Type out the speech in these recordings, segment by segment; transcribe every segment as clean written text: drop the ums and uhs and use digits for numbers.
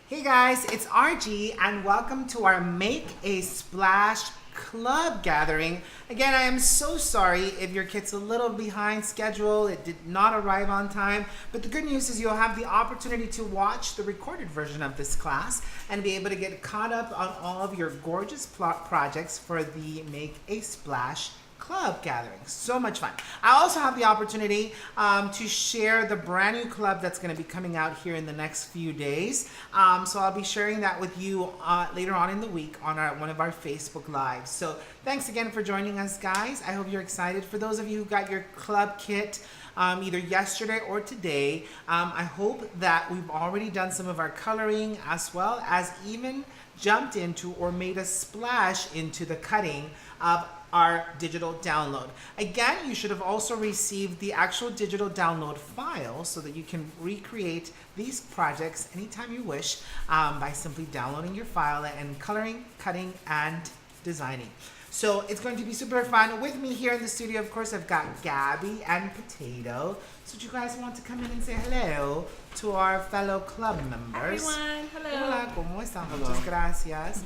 Hey guys, it's RG and welcome to our Make a Splash Club gathering. Again, I am so sorry if your kid's a little behind schedule. It did not arrive on time, but the good news is you'll have the opportunity to watch the recorded version of this class and be able to get caught up on all of your gorgeous projects for the Make a Splash Club gathering. So much fun. I also have the opportunity to share the brand new club that's going to be coming out here in the next few days. So I'll be sharing that with you later on in the week on one of our Facebook Lives. So thanks again for joining us, guys. I hope you're excited. For those of you who got your club kit either yesterday or today, I hope that we've already done some of our coloring as well as even jumped into or made a splash into the cutting of our digital download. Again, you should have also received the actual digital download file so that you can recreate these projects anytime you wish by simply downloading your file and coloring, cutting, and designing. So it's going to be super fun. With me here in the studio, of course, I've got Gabby and Potato. So do you guys want to come in and say hello to our fellow club members? Everyone, hello. Hola, ¿cómo están? Muchas gracias.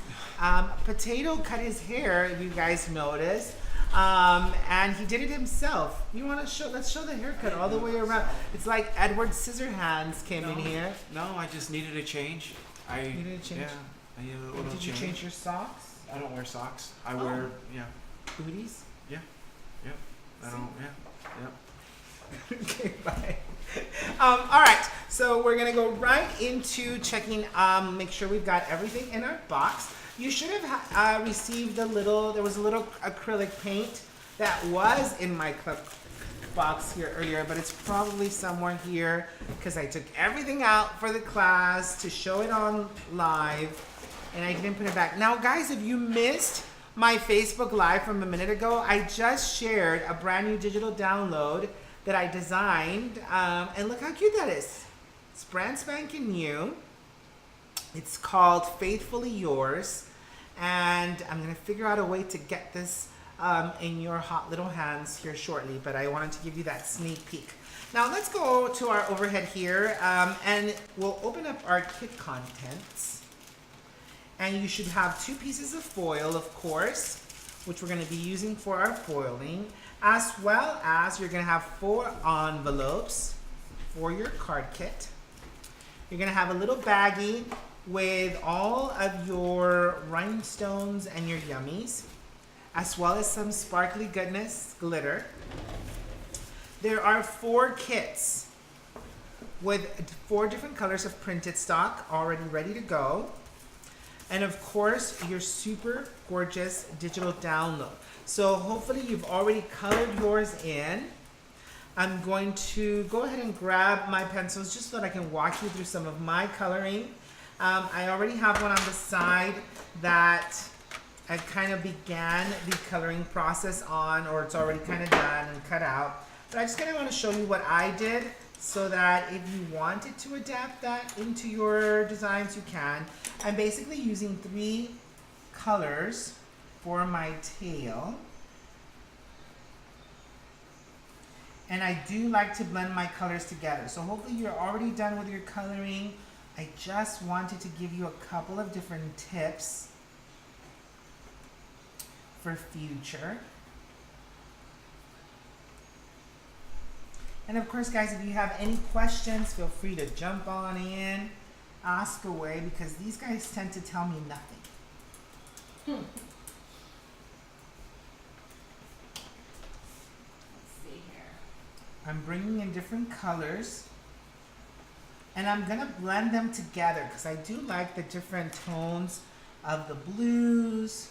Potato cut his hair, if you guys noticed. And he did it himself. You want to show? Let's show the haircut all the way around. It's like Edward Scissorhands came in here. No, I just needed a change. You needed a change? Yeah, I needed a little Did you change your socks? I don't wear socks. I wear, Booties? Yep. I don't, yep. Okay, bye. All right, so we're gonna go right into checking, make sure we've got everything in our box. You should have received there was a little acrylic paint that was in my club box here earlier, but it's probably somewhere here because I took everything out for the class to show it on live and I didn't put it back. Now guys, if you missed my Facebook Live from a minute ago, I just shared a brand new digital download that I designed, and look how cute that is. It's brand spanking new. It's called Faithfully Yours, and I'm gonna figure out a way to get this in your hot little hands here shortly, but I wanted to give you that sneak peek. Now let's go to our overhead here, and we'll open up our kit contents. And you should have 2 pieces of foil, of course, which we're gonna be using for our foiling, as well as you're gonna have 4 envelopes for your card kit. You're gonna have a little baggie with all of your rhinestones and your yummies, as well as some sparkly goodness, glitter. There are 4 kits with 4 different colors of printed stock already ready to go. And of course, your super gorgeous digital download. So hopefully you've already colored yours in. I'm going to go ahead and grab my pencils just so that I can walk you through some of my coloring. I already have one on the side that I kind of began the coloring process on, or it's already kind of done and cut out. But I just kind of want to show you what I did so that if you wanted to adapt that into your designs, you can. I'm basically using 3 colors for my tail. And I do like to blend my colors together. So hopefully you're already done with your coloring. I just wanted to give you a couple of different tips for future. And of course, guys, if you have any questions, feel free to jump on in, ask away, because these guys tend to tell me nothing. Let's see here. I'm bringing in different colors, and I'm gonna blend them together because I do like the different tones of the blues.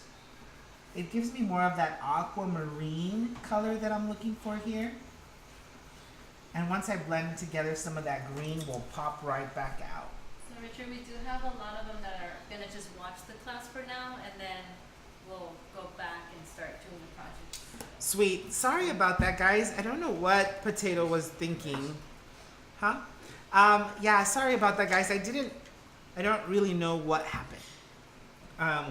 It gives me more of that aquamarine color that I'm looking for here. And once I blend together, some of that green will pop right back out. So Richard, we do have a lot of them that are gonna just watch the class for now, and then we'll go back and start doing the projects. Sweet. Sorry about that, guys. I don't know what Potato was thinking. Huh? Yeah, sorry about that, guys. I don't really know what happened,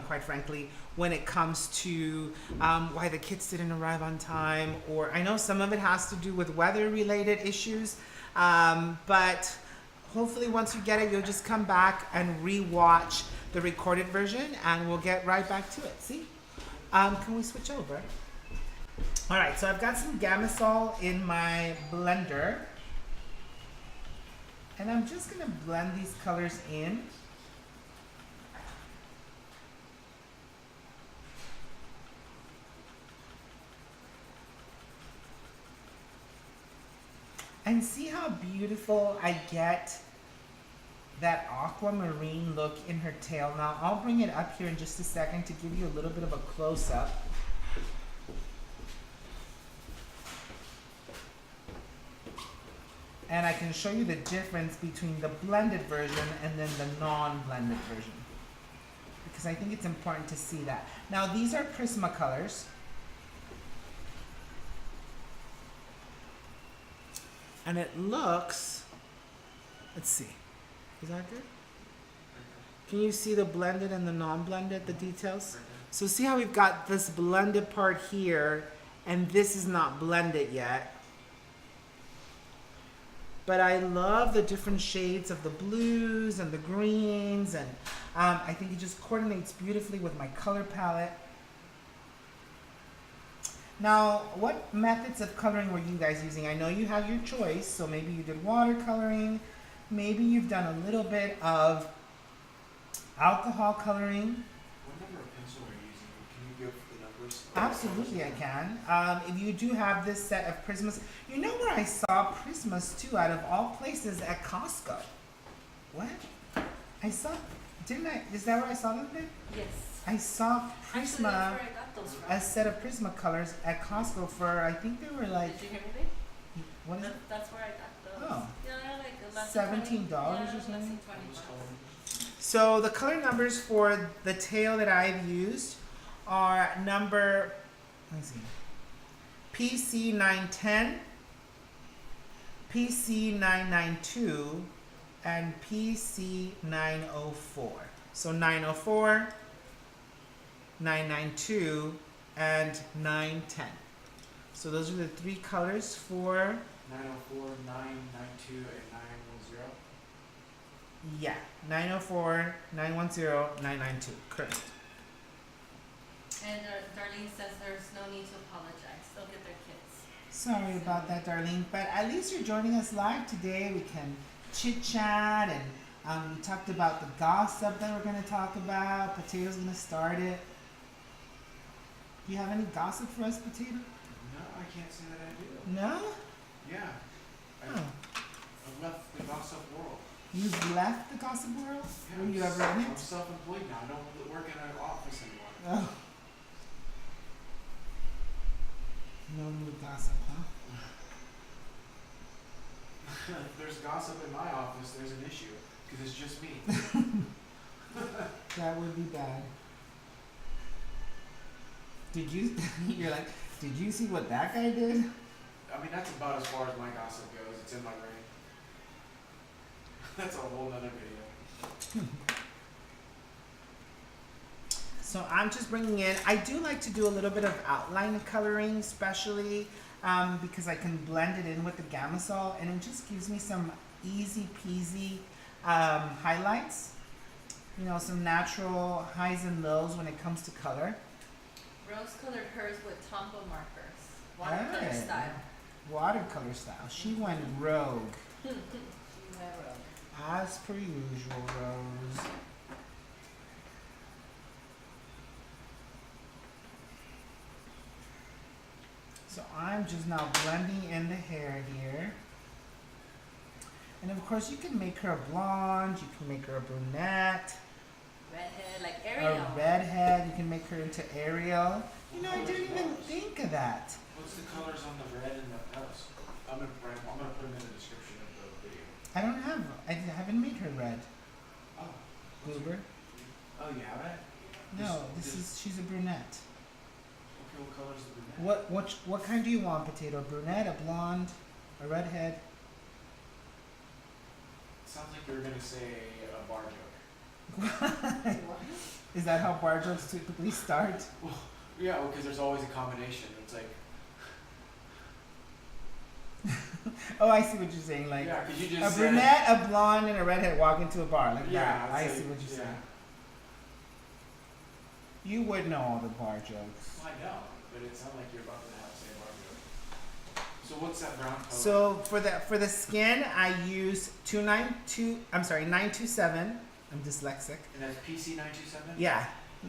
quite frankly, when it comes to why the kids didn't arrive on time, or I know some of it has to do with weather-related issues, but hopefully once you get it, you'll just come back and re-watch the recorded version and we'll get right back to it. See? Can we switch over? All right, so I've got some Gamasol in my blender. And I'm just gonna blend these colors in. And see how beautiful I get that aquamarine look in her tail. Now I'll bring it up here in just a second to give you a little bit of a close-up. And I can show you the difference between the blended version and then the non-blended version. Because I think it's important to see that. Now these are Prismacolors. And it looks, let's see, is that good? Can you see the blended and the non-blended, the details? So see how we've got this blended part here, and this is not blended yet. But I love the different shades of the blues and the greens, and I think it just coordinates beautifully with my color palette. Now, what methods of coloring were you guys using? I know you have your choice, so maybe you did watercoloring, maybe you've done a little bit of alcohol coloring. What number of pencil are you using? Can you give the numbers? Absolutely, I can. If you do have this set of Prismas, you know where I saw Prismas too, out of all places, at Costco. What? I saw, didn't I? Is that where I saw them there? Yes. I saw Actually, that's Prisma, where I got those from. a set of Prismacolors at Costco for, I think they were like, Did you hear me, babe? what is it? That's where I got those. Oh. Yeah, they're like less than $17 yeah, or less than something? 20 bucks. So the color numbers for the tail that I've used are number, let me see, PC 910, PC 992, and PC 904. So 904, 992, and 910. So those are the three colors for, 904, 992, and 910. yeah, 904, 910, 992, correct. And Darlene says there's no need to apologize. They'll get their kids. Sorry about that, Darlene, but at least you're joining us live today. We can chit chat, and we talked about the gossip that we're going to talk about. Potato's going to start it. Do you have any gossip for us, Potato? No, I can't say that I do. No? Yeah. Oh. I've left the gossip world. You've left the gossip world? Yeah, Were you I'm ever in I'm it? self-employed now. I don't work in an office anymore. Oh. No new gossip, huh? If there's gossip in my office, there's an issue. Because it's just me. That would be bad. Did you, you're like, did you see what that guy did? I mean, that's about as far as my gossip goes. It's in my brain. That's a whole nother video. So I'm just bringing in, I do like to do a little bit of outline coloring, especially because I can blend it in with the Gamasol, and it just gives me some easy peasy highlights. You know, some natural highs and lows when it comes to color. Rose colored hers with Tombow markers. Watercolor Hey. style. Watercolor style. She went rogue. She went rogue. As per usual, Rose. So I'm just now blending in the hair here. And of course you can make her a blonde, you can make her a brunette, Redhead, like Ariel. a redhead, you can make her into Ariel. You know, I didn't even think of that. What's the colors on the red and the petals? I'm gonna put them in the description of the video. I haven't made her red. Oh. Goober. Oh, you haven't? No, she's a brunette. Okay, what color's the brunette? What kind do you want, Potato? A brunette, a blonde, a redhead? Sounds like you were gonna say a bar joke. What? Is that how bar jokes typically start? Yeah, well, because there's always a combination. It's like Oh, I see what you're saying. Like Yeah, 'cause you a just said. brunette, a blonde, and a redhead walk into a bar like Yeah, that. I it's see like- what you're yeah. saying. You would know all the bar jokes. I know, but it sounds like you're about to have the same bar joke. So what's that brown color? So for the skin, I use 927. I'm dyslexic. And that's PC 927? Yeah,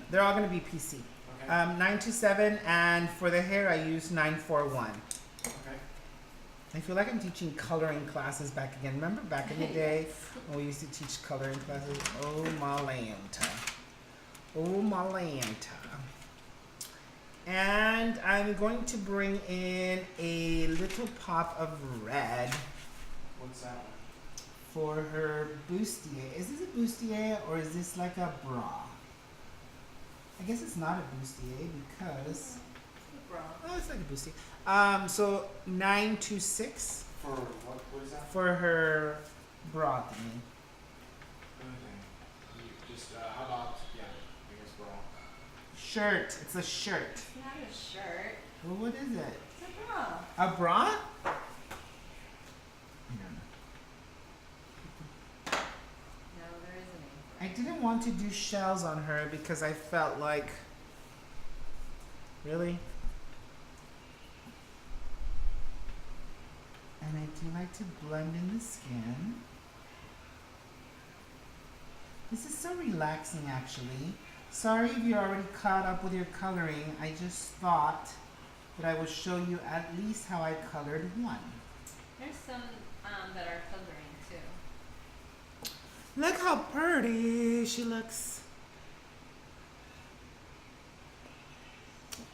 they're all gonna be PC. Okay. 927, and for the hair, I use 941. Okay. I feel like I'm teaching coloring classes back again. Remember back in the day when we used to teach coloring classes? Oh, Malanta. Oh, Malanta. And I'm going to bring in a little pop of red What's that one? for her bustier. Is this a bustier or is this like a bra? I guess it's not a bustier because... Bra. Oh, it's like a bustier. So 926 For what is that? for her bra thingy. Okay. You just, how about, yeah, I guess bra. Shirt. It's a shirt. It's not a shirt. Well, what is it? It's a bra. A bra? No, there isn't I any. didn't want to do shells on her because I felt like, really? And I do like to blend in the skin. This is so relaxing actually. Sorry if you're already caught up with your coloring. I just thought that I would show you at least how I colored one. There's some that are coloring too. Look how pretty she looks.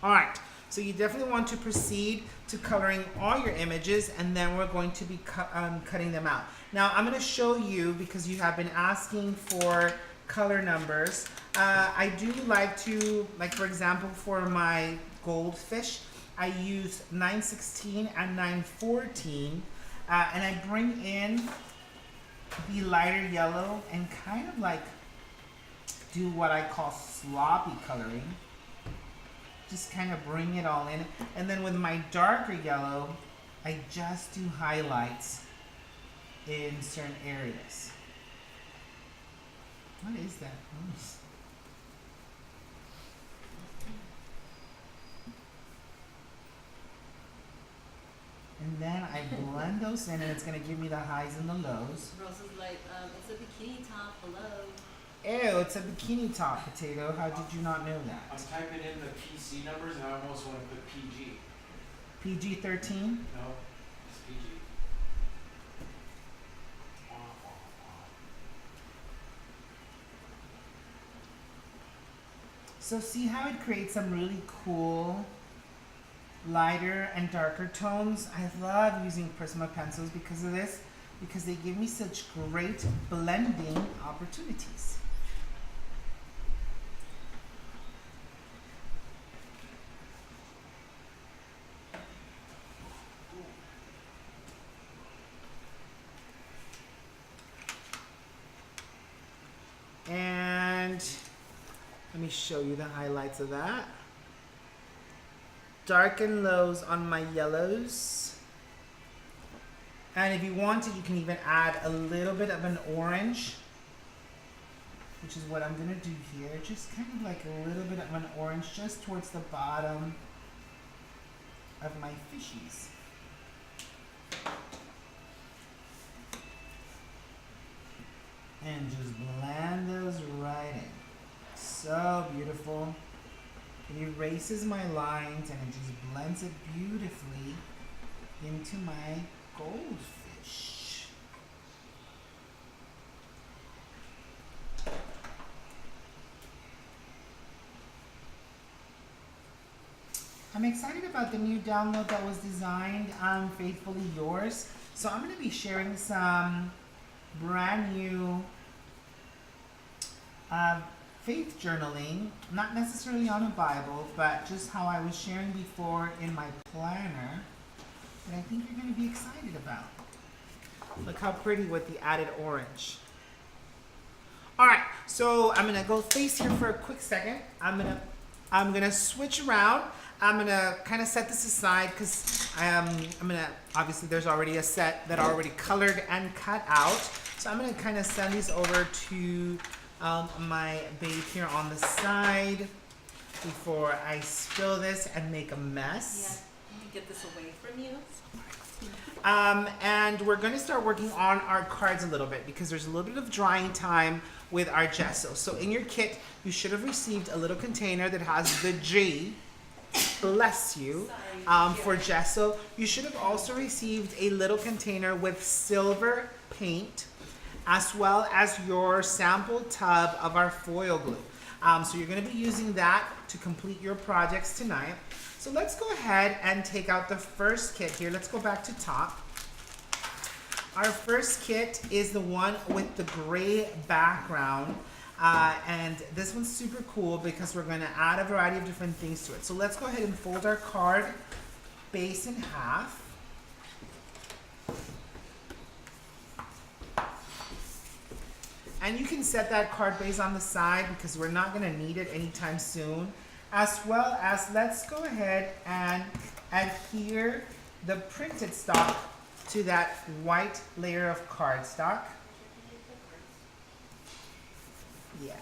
All right, so you definitely want to proceed to coloring all your images, and then we're going to be cutting them out. Now I'm going to show you, because you have been asking for color numbers. I do like to, like for example, for my goldfish, I use 916 and 914, and I bring in the lighter yellow and kind of like do what I call sloppy coloring. Just kind of bring it all in. And then with my darker yellow, I just do highlights in certain areas. What is that? And then I blend those in, and it's gonna give me the highs and the lows. Rose is like, it's a bikini top, hello. Ew, it's a bikini top, Potato. How did you not know I'm that? typing in the PC numbers and I almost want to put PG. PG-13? No, it's PG. So see how it creates some really cool lighter and darker tones? I love using Prisma pencils because of this, because they give me such great blending opportunities. And let me show you the highlights of that. Darken those on my yellows. And if you wanted, you can even add a little bit of an orange, which is what I'm gonna do here. Just kind of like a little bit of an orange just towards the bottom of my fishies. And just blend those right in. So beautiful. It erases my lines and it just blends it beautifully into my goldfish. I'm excited about the new download that was designed, Faithfully Yours. So I'm going to be sharing some brand new faith journaling, not necessarily on a Bible, but just how I was sharing before in my planner, that I think you're going to be excited about. Look how pretty with the added orange. All right, so I'm gonna go face here for a quick second. I'm gonna switch around. I'm gonna kind of set this aside because I'm gonna, obviously there's already a set that are already colored and cut out. So I'm gonna kind of send these over to my babe here on the side before I spill this and make a mess. Yeah, let me get this away from you. And we're going to start working on our cards a little bit because there's a little bit of drying time with our gesso. So in your kit, you should have received a little container that has the G, bless you, for gesso. You should have also received a little container with silver paint, as well as your sample tub of our foil glue. So you're going to be using that to complete your projects tonight. So let's go ahead and take out the first kit here. Let's go back to top. Our first kit is the one with the gray background. And this one's super cool because we're going to add a variety of different things to it. So let's go ahead and fold our card base in half. And you can set that card base on the side because we're not going to need it anytime soon. As well as, let's go ahead and adhere the printed stock to that white layer of cardstock. Yeah.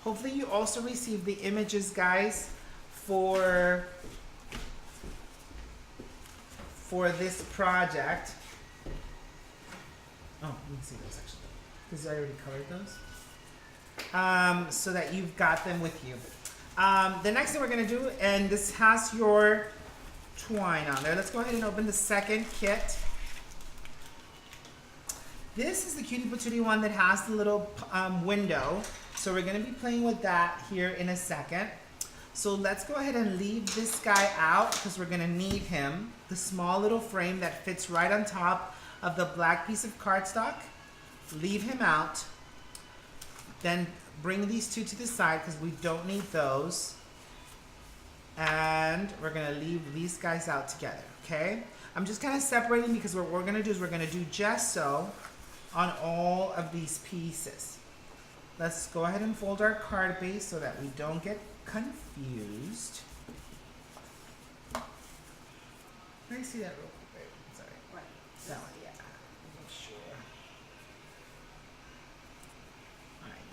Hopefully you also received the images, guys, for this project. Oh, let me see those actually, because I already colored those. So that you've got them with you. The next thing we're going to do, and this has your twine on there. Let's go ahead and open the second kit. This is the Cutie Patootie one that has the little window. So we're going to be playing with that here in a second. So let's go ahead and leave this guy out because we're going to need him. The small little frame that fits right on top of the black piece of cardstock. Leave him out. Then bring these two to the side because we don't need those. And we're going to leave these guys out together, okay? I'm just kind of separating because what we're going to do is we're going to do gesso on all of these pieces. Let's go ahead and fold our card base so that we don't get confused. Can I see that real quick, babe? Sorry. Right. That one, yeah. Make sure. Alright,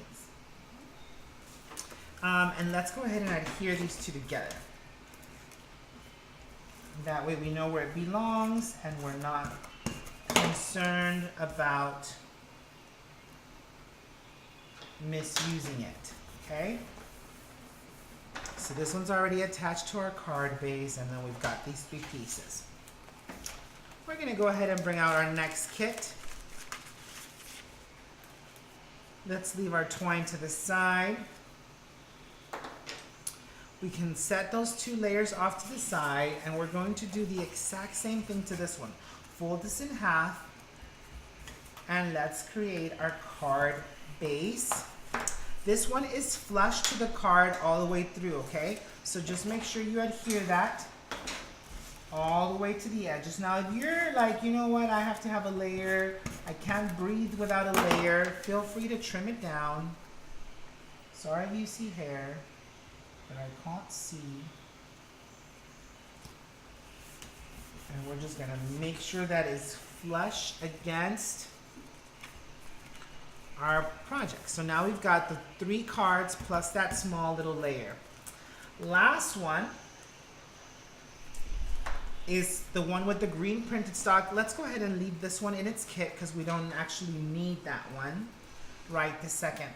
thanks. And let's go ahead and adhere these two together. That way we know where it belongs and we're not concerned about misusing it, okay? So this one's already attached to our card base, and then we've got these three pieces. We're gonna go ahead and bring out our next kit. Let's leave our twine to the side. We can set those two layers off to the side, and we're going to do the exact same thing to this one. Fold this in half, and let's create our card base. This one is flush to the card all the way through, okay? So just make sure you adhere that all the way to the edges. Now, if you're like, you know what, I have to have a layer, I can't breathe without a layer, feel free to trim it down. Sorry if you see hair, but I can't see. And we're just gonna make sure that is flush against our project. So now we've got the 3 cards plus that small little layer. Last one is the one with the green printed stock. Let's go ahead and leave this one in its kit because we don't actually need that one right this second.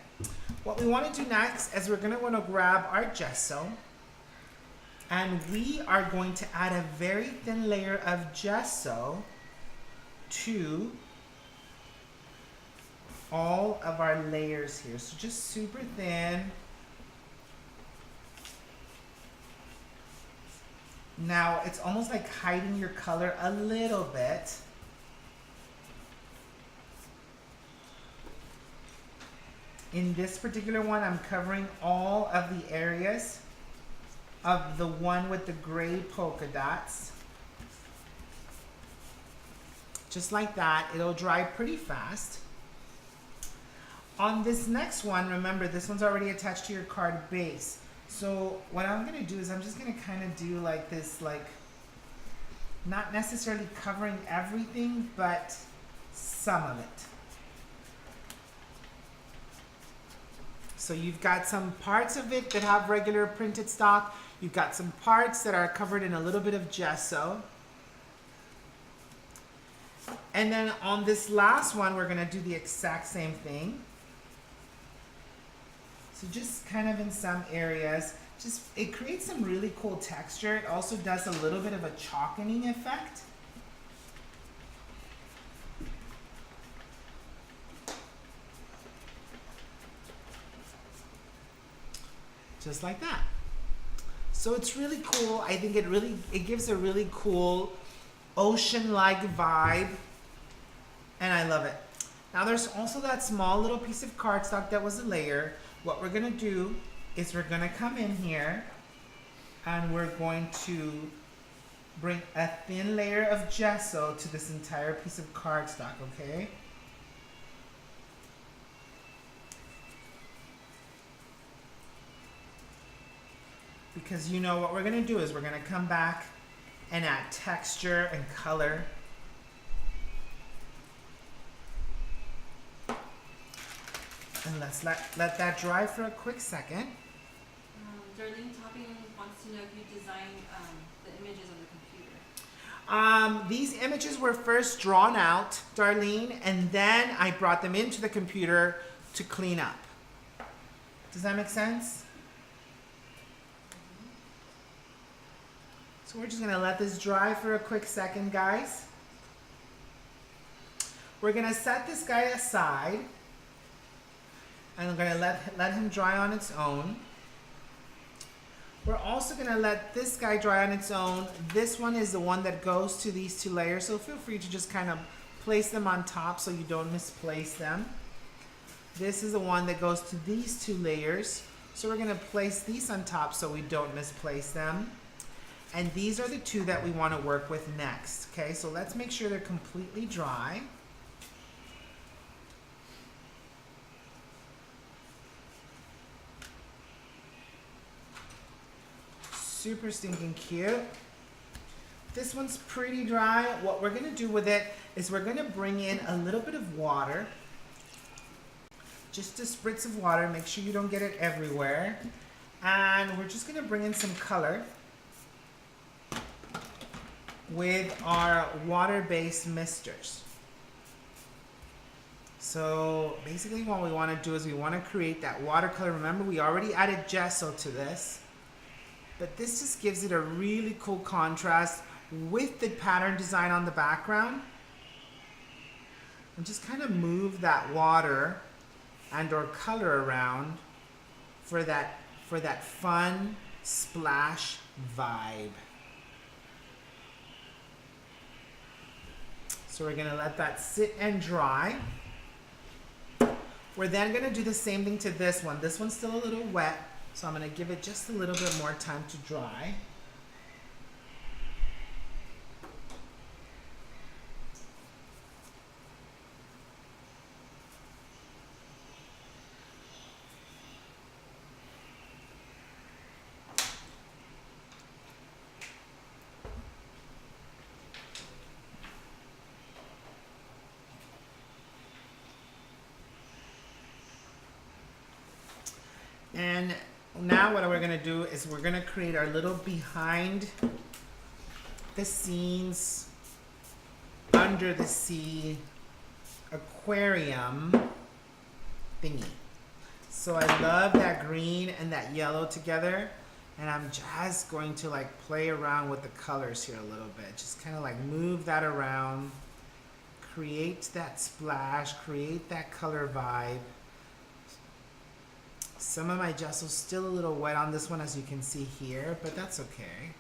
What we want to do next is we're going to want to grab our gesso, and we are going to add a very thin layer of gesso to all of our layers here. So just super thin. Now it's almost like hiding your color a little bit. In this particular one, I'm covering all of the areas of the one with the gray polka dots. Just like that, it'll dry pretty fast. On this next one, remember this one's already attached to your card base. So what I'm gonna do is I'm just gonna kind of do like this, like not necessarily covering everything, but some of it. So you've got some parts of it that have regular printed stock. You've got some parts that are covered in a little bit of gesso. And then on this last one, we're gonna do the exact same thing. So just kind of in some areas, just it creates some really cool texture. It also does a little bit of a chalkening effect. Just like that. So it's really cool. I think it gives a really cool ocean-like vibe, and I love it. Now there's also that small little piece of cardstock that was a layer. What we're gonna do is we're gonna come in here and we're going to bring a thin layer of gesso to this entire piece of cardstock, okay? Because you know what we're gonna do is we're gonna come back and add texture and color. And let's let that dry for a quick second. Darlene Topping wants to know if you designed the images on the computer. These images were first drawn out, Darlene, and then I brought them into the computer to clean up. Does that make sense? So we're just gonna let this dry for a quick second, guys. We're gonna set this guy aside, and I'm gonna let him dry on its own. We're also gonna let this guy dry on its own. This one is the one that goes to these two layers, so feel free to just kind of place them on top so you don't misplace them. This is the one that goes to these two layers, so we're gonna place these on top so we don't misplace them. And these are the two that we want to work with next. Okay, so let's make sure they're completely dry. Super stinking cute. This one's pretty dry. What we're gonna do with it is we're gonna bring in a little bit of water. Just a spritz of water, make sure you don't get it everywhere. And we're just gonna bring in some color with our water-based misters. So basically what we want to do is we want to create that watercolor. Remember, we already added gesso to this, but this just gives it a really cool contrast with the pattern design on the background. And just kind of move that water and or color around for that fun splash vibe. So we're gonna let that sit and dry. We're then gonna do the same thing to this one. This one's still a little wet, so I'm gonna give it just a little bit more time to dry. And now what we're gonna do is we're gonna create our little behind the scenes, under the sea aquarium thingy. So I love that green and that yellow together, and I'm just going to like play around with the colors here a little bit. Just kind of like move that around, create that splash, create that color vibe. Some of my gesso's still a little wet on this one, as you can see here, but that's okay.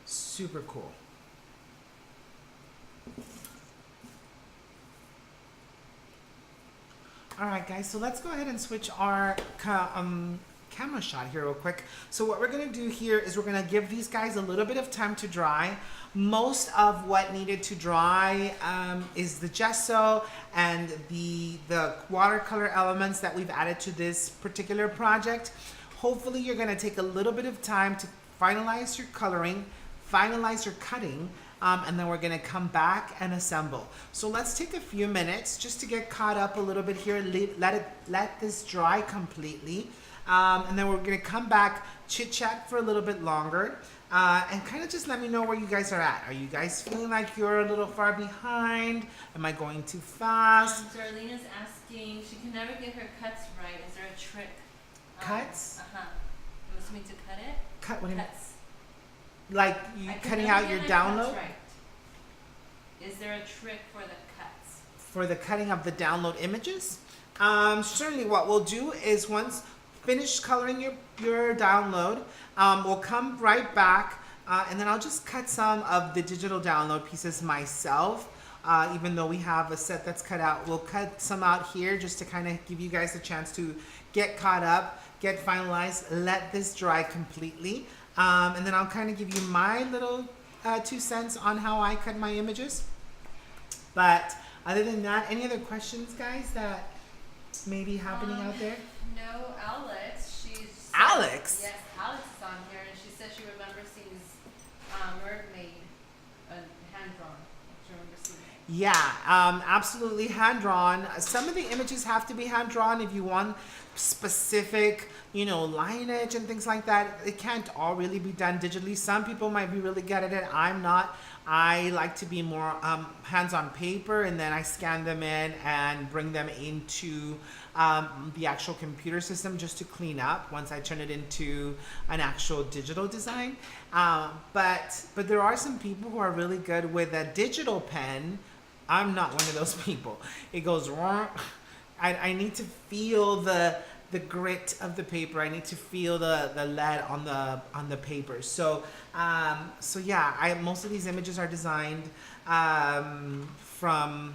Super cool. All right, guys, so let's go ahead and switch our camera shot here real quick. So what we're gonna do here is we're gonna give these guys a little bit of time to dry. Most of what needed to dry is the gesso and the watercolor elements that we've added to this particular project. Hopefully you're gonna take a little bit of time to finalize your coloring, finalize your cutting, and then we're gonna come back and assemble. So let's take a few minutes just to get caught up a little bit here, let this dry completely, and then we're gonna come back, chit chat for a little bit longer, and kind of just let me know where you guys are at. Are you guys feeling like you're a little far behind? Am I going too fast? Darlene's asking, she can never get her cuts right. Is there a trick? Cuts? You want me to cut it? Cut, what do you mean? Cuts. Like you I can cutting never out get your my download? cuts right. Is there a trick for the cuts? For the cutting of the download images? Certainly what we'll do is once finished coloring your download, we'll come right back and then I'll just cut some of the digital download pieces myself. Even though we have a set that's cut out, we'll cut some out here just to kind of give you guys a chance to get caught up, get finalized, let this dry completely. And then I'll kind of give you my little 2 cents on how I cut my images. But other than that, any other questions, guys, that may be happening out there? No, Alex. Alex? Yes, Alex is on here, and she says she remembers seeing mermaid, hand drawn. She remembers seeing it. Yeah, absolutely hand drawn. Some of the images have to be hand drawn if you want specific, you know, lineage and things like that. It can't all really be done digitally. Some people might be really good at it. I'm not. I like to be more hands on paper, and then I scan them in and bring them into the actual computer system just to clean up once I turn it into an actual digital design. But there are some people who are really good with a digital pen. I'm not one of those people. It goes wrong. I need to feel the grit of the paper. I need to feel the lead on the paper. So yeah, most of these images are designed from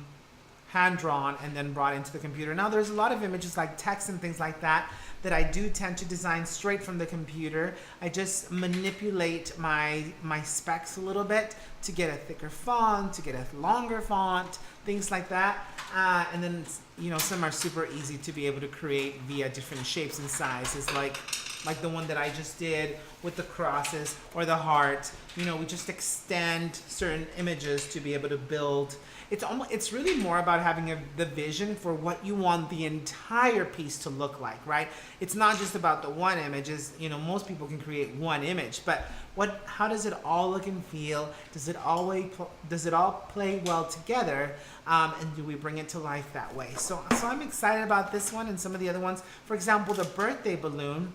hand drawn and then brought into the computer. Now there's a lot of images like text and things like that I do tend to design straight from the computer. I just manipulate my specs a little bit to get a thicker font, to get a longer font, things like that. And then, you know, some are super easy to be able to create via different shapes and sizes, like the one that I just did with the crosses or the heart. You know, we just extend certain images to be able to build. It's really more about having the vision for what you want the entire piece to look like, right? It's not just about the one image. You know, most people can create one image, but how does it all look and feel? Does it all play well together? And do we bring it to life that way? So I'm excited about this one and some of the other ones. For example, the birthday balloon.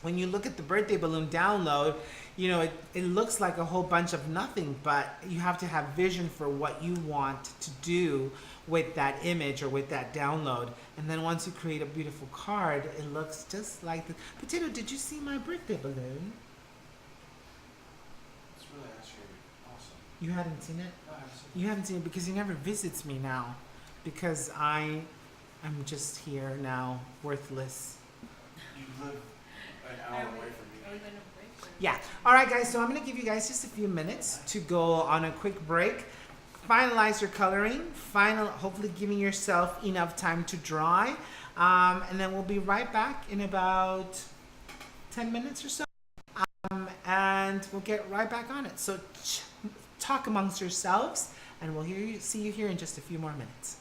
When you look at the birthday balloon download, you know, it looks like a whole bunch of nothing, but you have to have vision for what you want to do with that image or with that download. And then once you create a beautiful card, it looks just like the Potato. Did you see my birthday balloon? It's really actually awesome. You hadn't seen it? No, I haven't seen You haven't seen it because he never visits me now, because I'm just here now, worthless. it. You live an hour away from me. Are we going to break? Yeah. All right, guys. So I'm going to give you guys just a few minutes to go on a quick break, finalize your coloring, hopefully giving yourself enough time to dry, and then we'll be right back in about 10 minutes or so, and we'll get right back on it. So talk amongst yourselves, and we'll see you here in just a few more minutes.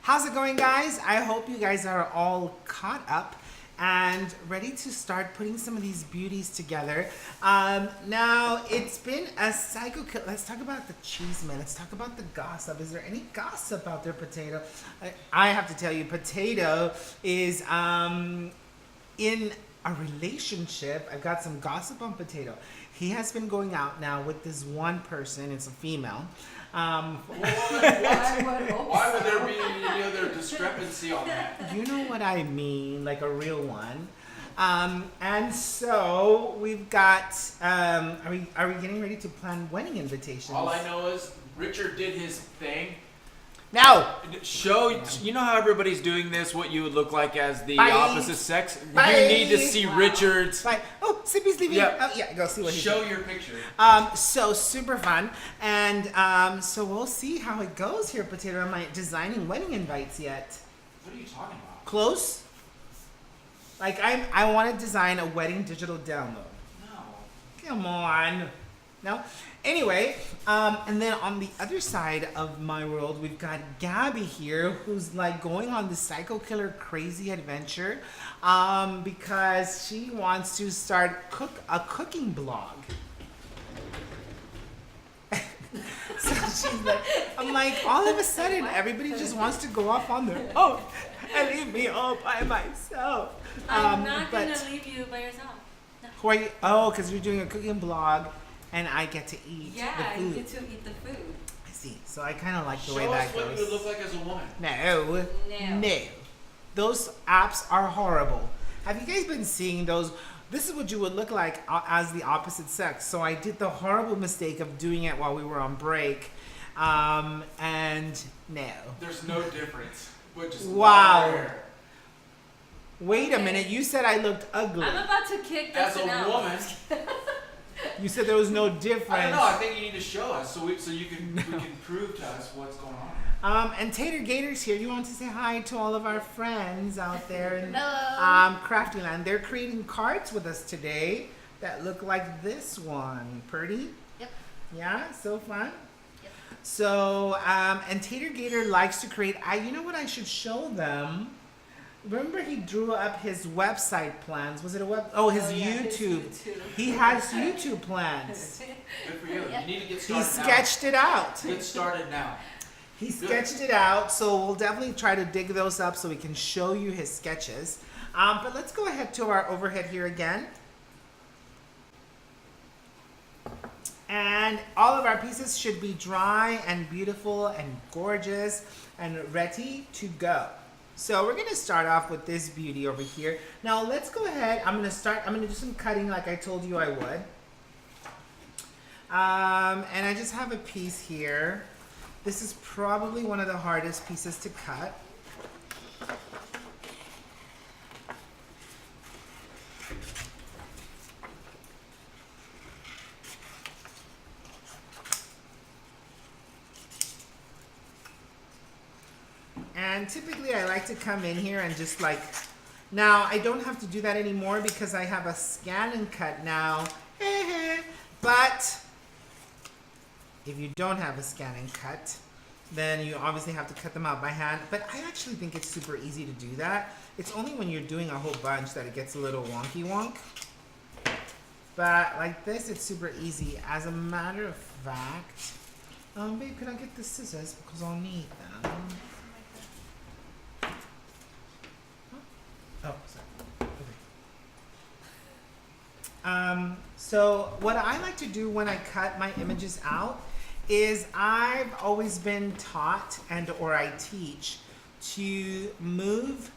How's it going, guys? I hope you guys are all caught up and ready to start putting some of these beauties together. Now, it's been a psycho kill. Let's talk about the cheese man. Let's talk about the gossip. Is there any gossip out there, Potato? I have to tell you, Potato is in a relationship. I've got some gossip on Potato. He has been going out now with this one person. It's a female. I would hope Why would so. there be any other discrepancy on that? You know what I mean, like a real one. And so we've got. Are we getting ready to plan wedding invitations? All I know is Richard did his thing. No. Show, you know how everybody's doing this, what you would look like as the Bye. opposite sex? Bye. You need to see Wow. Richard's. Like, oh, Sippy's leaving. Yeah. Oh yeah, go see what he's Show doing. your picture. So super fun, and so we'll see how it goes here, Potato. Am I designing wedding invites yet? What are you talking about? Close. Like I want to design a wedding digital download. No. Come on. No? Anyway, and then on the other side of my world, we've got Gabby here, who's like going on this psycho killer crazy adventure because she wants to start a cooking blog. So she's like, I'm like, all of a sudden, everybody just wants to go off on their own and leave me all by myself. I'm not but- gonna leave you by yourself. No. Who are you? Oh, because you're doing a cooking blog, and I get to eat Yeah, the you food. get to eat the food. I see. So I kind of like the way Show us that what goes. you would look like as a woman. No, No. no. Those apps are horrible. Have you guys been seeing those? This is what you would look like as the opposite sex. So I did the horrible mistake of doing it while we were on break, and no. There's no difference. But just Wow. hair. Wait a minute. You said I looked ugly. I'm about to kick As Dustin a out. woman, You said there was no difference. I don't know. I think you need to show us so we can prove to us what's going on. And Tater Gator's here. You want to say hi to all of our friends out there in Hello. Craftyland. They're creating cards with us today that look like this one. Pretty? Yep. Yeah, so fun. Yep. So, and Tater Gator likes to create. You know what I should show them? Remember he drew up his website plans. Was it a web? Oh, his Oh, yeah, his YouTube. YouTube. He has YouTube plans. Good for you. Yep. You need to get He started sketched it out. now. Get started now. He sketched it out, so we'll definitely try to dig those up so we can show you his sketches. But let's go ahead to our overhead here again. And all of our pieces should be dry and beautiful and gorgeous and ready to go. So we're gonna start off with this beauty over here. Now let's go ahead. I'm gonna do some cutting like I told you I would. And I just have a piece here. This is probably one of the hardest pieces to cut. And typically I like to come in here and just like, now I don't have to do that anymore because I have a scan and cut now. But if you don't have a scan and cut, then you obviously have to cut them out by hand. But I actually think it's super easy to do that. It's only when you're doing a whole bunch that it gets a little wonky wonk. But like this, it's super easy. As a matter of fact, babe, could I get the scissors because I'll need them. Oh, sorry. Okay. So what I like to do when I cut my images out is I've always been taught or I teach to move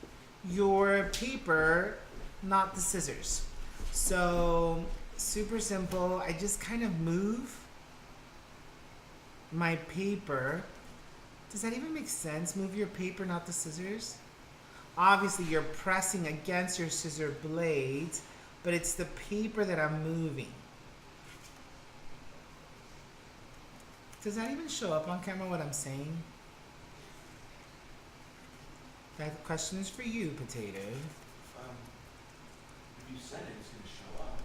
your paper, not the scissors. So super simple. I just kind of move my paper. Does that even make sense? Move your paper, not the scissors. Obviously, you're pressing against your scissor blades, but it's the paper that I'm moving. Does that even show up on camera what I'm saying? That question is for you, Potato. If you said it, it's going to show up.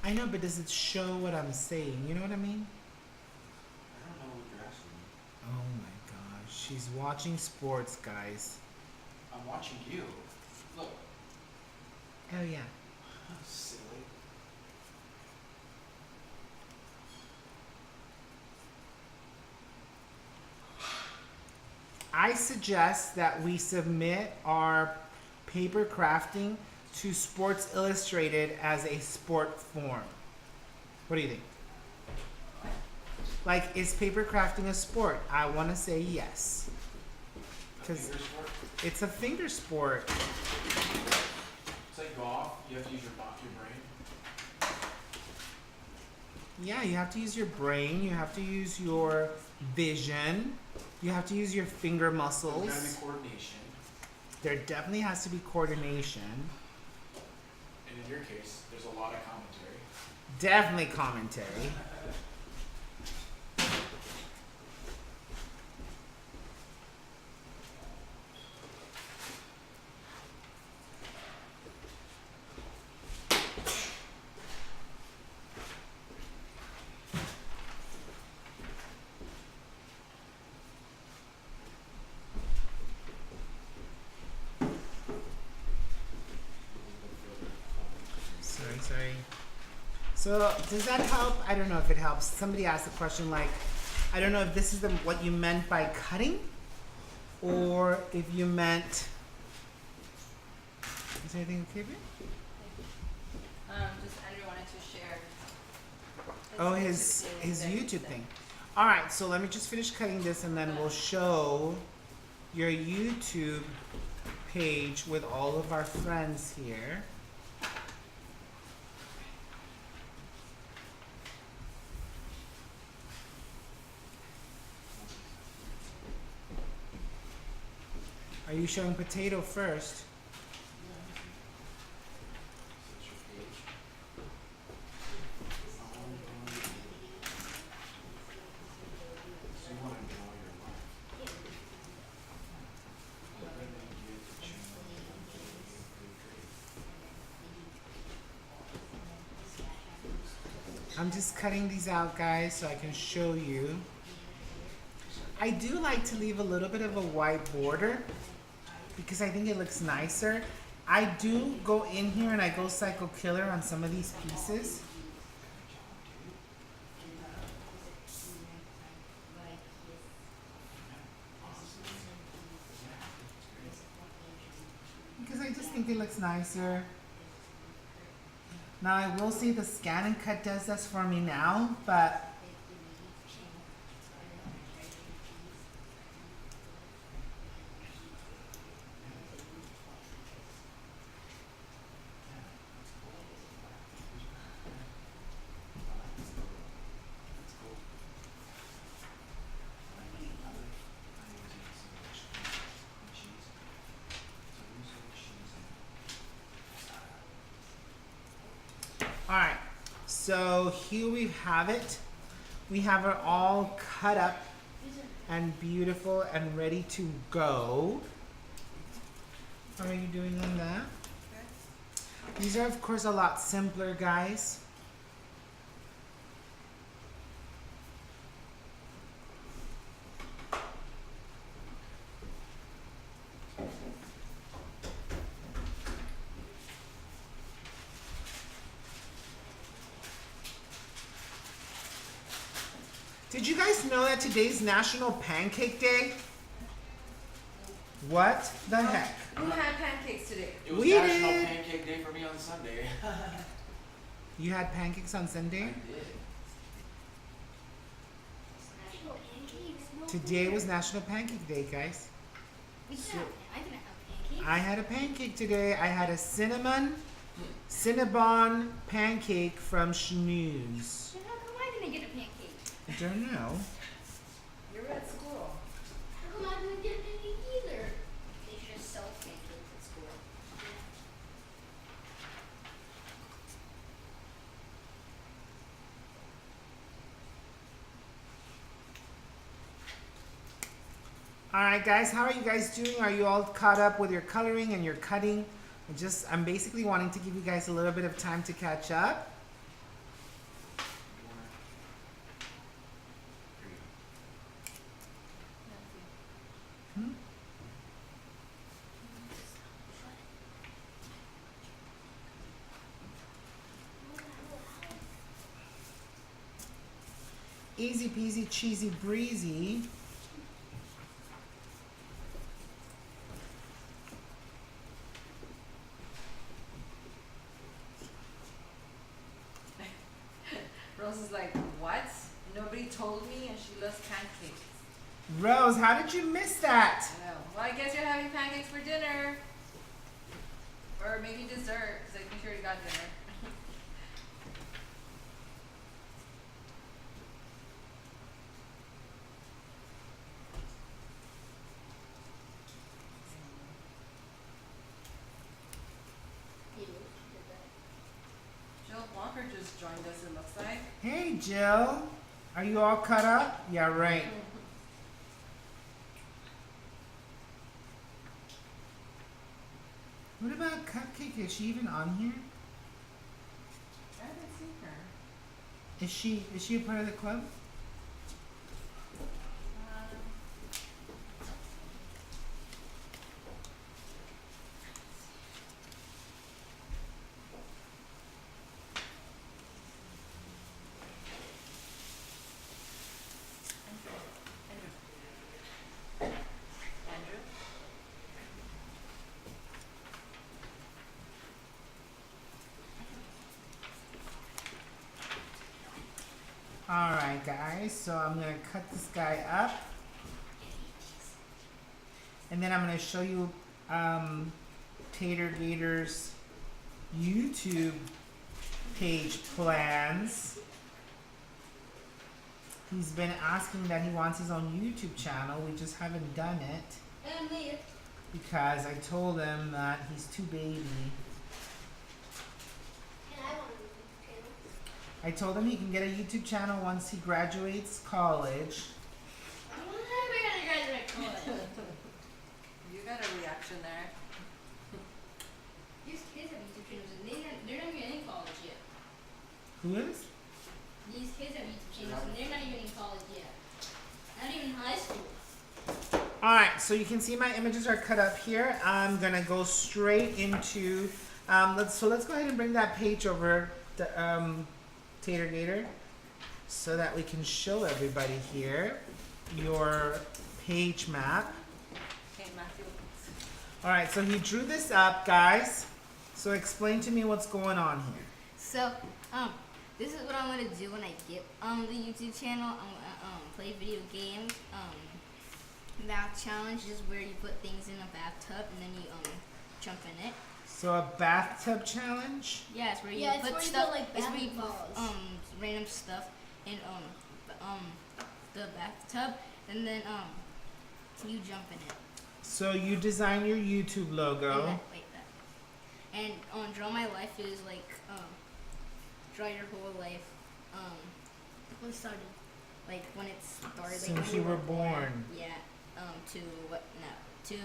I know, but does it show what I'm saying? You know what I mean? I don't know what you're asking me. Oh my gosh. She's watching sports, guys. I'm watching you. Look. Oh yeah. Silly. I suggest that we submit our paper crafting to Sports Illustrated as a sport form. What do you think? Like, is paper crafting a sport? I want to say yes. Because Finger sport? it's a finger sport. It's like golf. You have to use your brain. Yeah, you have to use your brain, you have to use your vision, you have to use your finger There's muscles. gotta be coordination. There definitely has to be coordination. And in your case, there's a lot of commentary. Definitely commentary. Sorry. So does that help? I don't know if it helps. Somebody asked a question like, I don't know if this is what you meant by cutting, or if you meant. Is anything okay, babe? Just Andrew wanted to share. Oh, his YouTube thing. All right, so let me just finish cutting this, and then we'll show your YouTube page with all of our friends here. Are you showing potato first? That's your page. So you want to draw your life. Let me get the channel. I'm just cutting these out, guys, so I can show you. I do like to leave a little bit of a white border because I think it looks nicer. I do go in here and I go Psycho Killer on some of these pieces. Because I just think it looks nicer. Now I will say the Scan and Cut does this for me now, but alright, so here we have it. We have it all cut up and beautiful and ready to go. How are you doing on that? These are of course a lot simpler, guys. Did you guys know that today's National Pancake Day? What the heck? Who had pancakes today? It was We National did. Pancake Day for me on Sunday. You had pancakes on I Sunday? did. National pancakes? No Today wonder. was National Pancake Day, guys. We so- didn't have, I didn't have pancakes. I had a pancake today. I had a Cinnabon pancake from Schneuz. Then how come I didn't get a pancake? I don't know. You're at school. How come I didn't get a pancake either? They should just sell pancakes at school. All right, guys, how are you guys doing? Are you all caught up with your coloring and your cutting? I'm basically wanting to give you guys a little bit of time to catch up. You wanna- Here you go. Easy peasy, cheesy breezy. Rose is like, what? Nobody told me, and she loves pancakes. Rose, how did you miss that? I know. Well, I guess you're having pancakes for dinner. Or maybe dessert, because I think you already got dinner. Jill Walker just joined us, it looks like. Hey, Jill. Are you all cut up? Yeah, right. What about Cupcake? Is she even on here? I haven't seen her. Is she a part of the club? Andrew? Alright, guys. So I'm going to cut this guy up. And then I'm going to show you Tater Gator's YouTube page plans. He's been asking that he wants his own YouTube channel. We just haven't done it And later. because I told him that he's too baby. And I want a channel. I told him he can get a YouTube channel once he graduates college. I'm never gonna graduate college. You got a reaction there. These kids have YouTube channels and they're not even in college yet. Who is? These kids have YouTube channels and they're not even in college yet. Not even high school. Alright, so you can see my images are cut up here. I'm gonna go straight into let's go ahead and bring that page over to Tater Gator so that we can show everybody here your page map. Okay, Matthew. Alright, so he drew this up, guys. So explain to me what's going on here. So, this is what I'm gonna do when I get the YouTube channel. I'm gonna play video games. Bath challenge is where you put things in a bathtub and then you jump in it. So a bathtub challenge? Yeah, it's where you Yeah, it's put where you stuff. put, like, it's where you put basketballs. random stuff in the bathtub and then you jump in it. So you design your YouTube logo. And draw my life is like draw your whole life. When it started, like when it started. Like Since when you were born. Yeah. To what now? To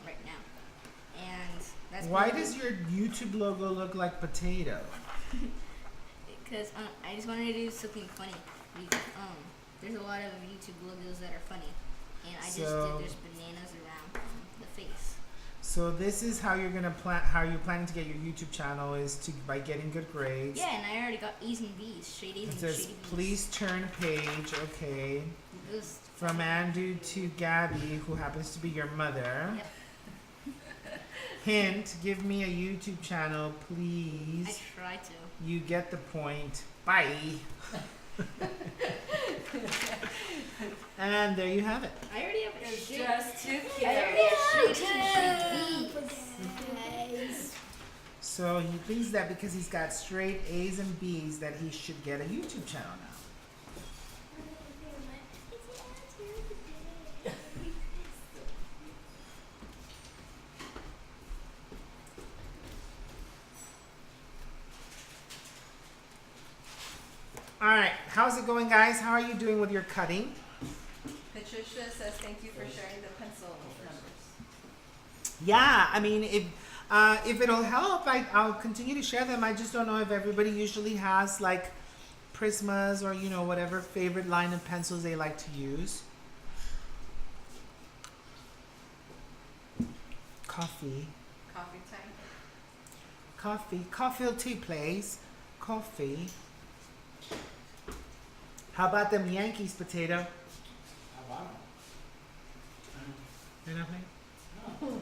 right now. And that's Why does your YouTube logo look like potato? Because I just wanted to do something funny. There's a lot of YouTube logos that are funny, and I just did there's bananas around the face. So this is how you're gonna plan. How you're planning to get your YouTube channel is by getting good grades. Yeah, and I already got E's and B's, straight A's It and says straight B's. please turn page. Okay. This- From Andu to Gabby, who happens to be your mother. Yep. Hint: give me a YouTube channel, I please. try to. You get the point. Bye. And there you have it. I already have a It's straight. just too I cute. already have straight B's. So he thinks that because he's got straight A's and B's that he should get a YouTube channel now. Alright, how's it going, guys? How are you doing with your cutting? Patricia says thank you for sharing the pencil numbers. Yeah, I mean, if it'll help, I'll continue to share them. I just don't know if everybody usually has like Prismas or, you know, whatever favorite line of pencils they like to use. Coffee. Coffee time. Coffee. Coffee tea, please. Coffee. How about them Yankees, Potato? How about Anything? No,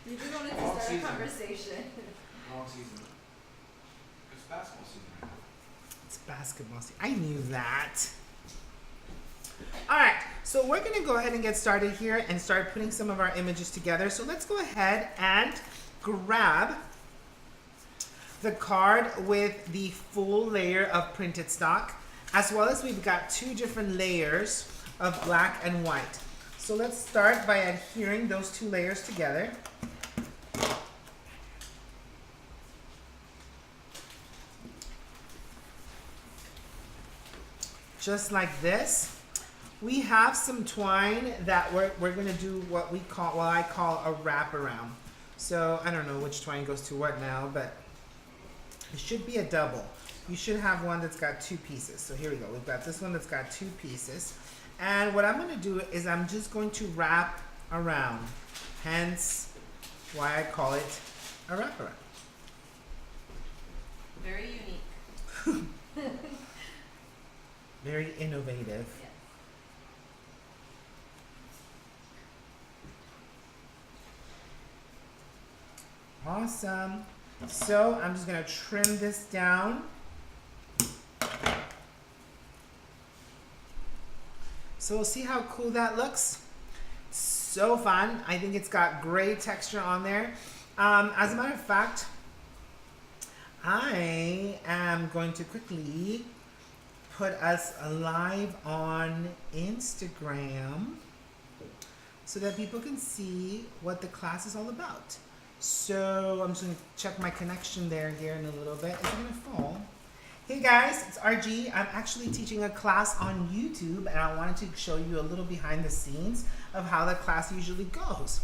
You just wanted to Wrong start a season. conversation. wrong season. It's basketball season right now. It's basketball season. I knew that. All right, so we're gonna go ahead and get started here and start putting some of our images together. So let's go ahead and grab the card with the full layer of printed stock, as well as we've got 2 different layers of black and white. So let's start by adhering those 2 layers together. Just like this. We have some twine that we're gonna do what I call a wraparound. So I don't know which twine goes to what now, but it should be a double. You should have one that's got 2 pieces. So here we go. We've got this one that's got 2 pieces. And what I'm gonna do is I'm just going to wrap around. Hence why I call it a wraparound. Very unique. Very innovative. Yes. Awesome. So I'm just gonna trim this down. So see how cool that looks? So fun. I think it's got great texture on there. As a matter of fact, I am going to quickly put us live on Instagram so that people can see what the class is all about. So I'm just gonna check my connection there here in a little bit. Is it gonna fall? Hey guys, it's RG. I'm actually teaching a class on YouTube and I wanted to show you a little behind the scenes of how the class usually goes.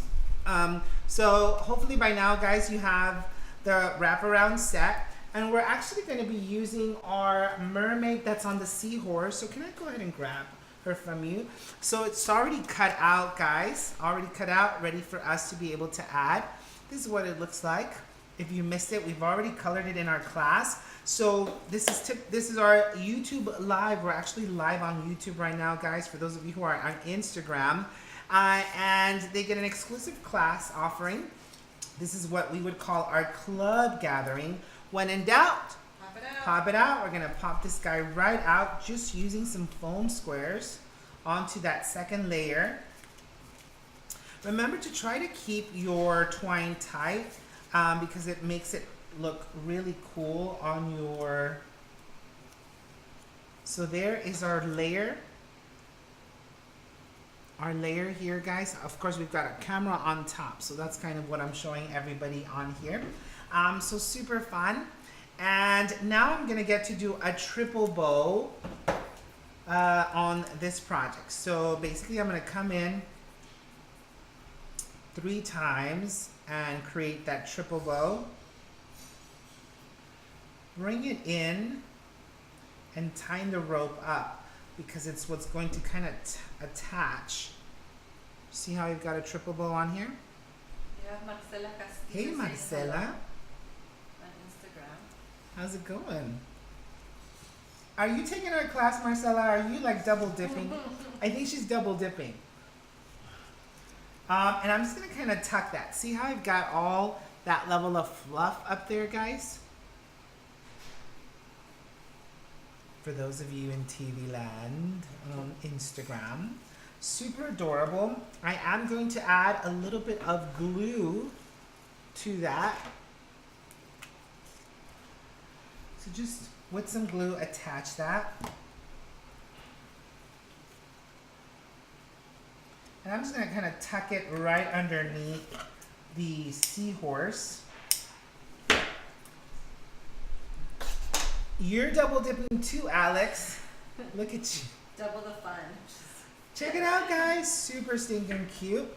So hopefully by now guys you have the wraparound set, and we're actually gonna be using our mermaid that's on the seahorse. So can I go ahead and grab her from you? So it's already cut out guys, already cut out, ready for us to be able to add. This is what it looks like. If you missed it, we've already colored it in our class. So this is our YouTube live. We're actually live on YouTube right now, guys, for those of you who are on Instagram. And they get an exclusive class offering. This is what we would call our club gathering. When in doubt, Pop it out. pop it out. We're gonna pop this guy right out just using some foam squares onto that second layer. Remember to try to keep your twine tight because it makes it look really cool on your... So there is our layer. Our layer here, guys. Of course, we've got a camera on top, so that's kind of what I'm showing everybody on here. So super fun. And now I'm gonna get to do a triple bow on this project. So basically I'm gonna come in 3 times and create that triple bow. Bring it in and tie the rope up because it's what's going to kind of attach. See how you've got a triple bow on here? You have Marcela Castillo. Hey saying Marcela, hello on Instagram. how's it going? Are you taking our class, Marcela? Are you like double dipping? I think she's double dipping. And I'm just gonna kind of tuck that. See how I've got all that level of fluff up there, guys? For those of you in TV land on Instagram. Super adorable. I am going to add a little bit of glue to that. So just with some glue, attach that. And I'm just gonna kind of tuck it right underneath the seahorse. You're double dipping too, Alex. Look at you. Double the fun. Check it out, guys. Super stinking cute.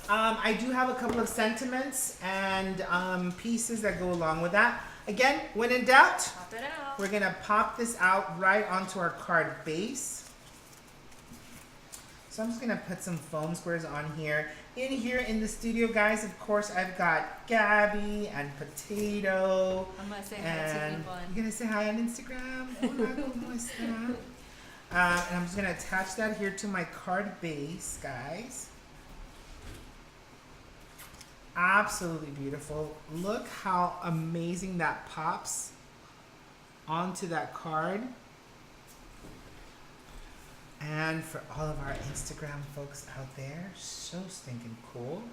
I do have a couple of sentiments and pieces that go along with that. Again, when in doubt, Pop it out. we're gonna pop this out right onto our card base. So I'm just gonna put some foam squares on here. In here in the studio, guys, of course, I've got Gabby and Potato. I'm gonna say hi to And people. you're gonna say hi on Instagram. Hola, ¿cómo está? And I'm just gonna attach that here to my card base, guys. Absolutely beautiful. Look how amazing that pops onto that card. And for all of our Instagram folks out there, so stinking cool.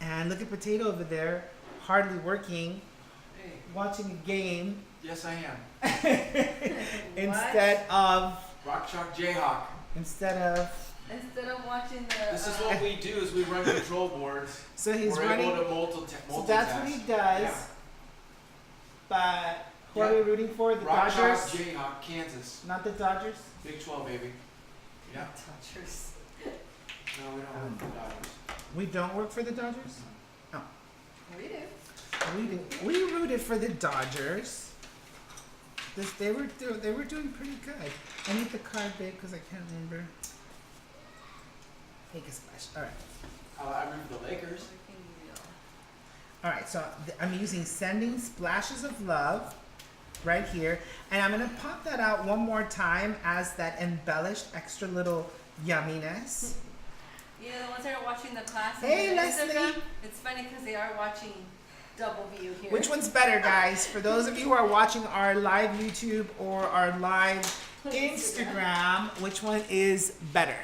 And look at Potato over there, hardly working, Hey, watching a game yes I am. instead of Rock Chalk Jayhawk. instead of. Instead of watching the. This is what we do: is we run control boards. So he's We're running. able to multitask. So that's what he does. Yeah. But who are Yeah. we rooting for? The Rock Chalk Dodgers? Jayhawk, Kansas, Not the Dodgers? Big 12 baby. Yeah. Touchers. No, we don't have the Dodgers. We don't work for the Dodgers? We do. We do. We rooted for the Dodgers. They were doing pretty good. I need the card big because I can't remember. Take a splash. All right. I remember the Lakers. Freaking real. All right. So I'm using Sending Splashes of Love right here, and I'm gonna pop that out one more time as that embellished extra little yumminess. Yeah, the ones that are watching the class Hey, on Leslie. Instagram, it's funny because they are watching double view here. Which one's better, guys? For those of you who are watching our live YouTube or our live Instagram, which one is better?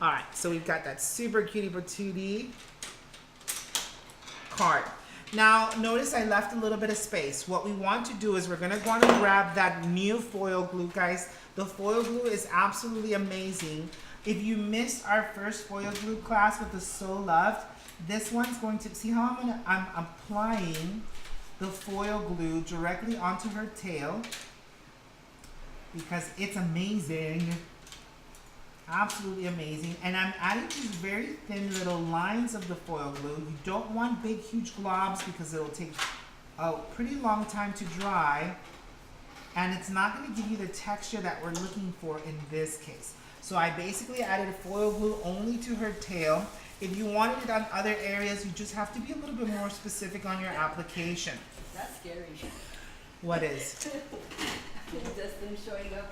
All right, so we've got that super cutie patootie card. Now, notice I left a little bit of space. What we want to do is we're gonna go on and grab that new foil glue, guys. The foil glue is absolutely amazing. If you missed our first foil glue class with the So Loved, this one's going to, see how I'm applying the foil glue directly onto her tail because it's amazing. Absolutely amazing. And I'm adding these very thin little lines of the foil glue. You don't want big, huge globs because it'll take a pretty long time to dry. And it's not going to give you the texture that we're looking for in this case. So I basically added foil glue only to her tail. If you wanted it on other areas, you just have to be a little bit more specific on your application. That's scary. What is? Dustin showing up.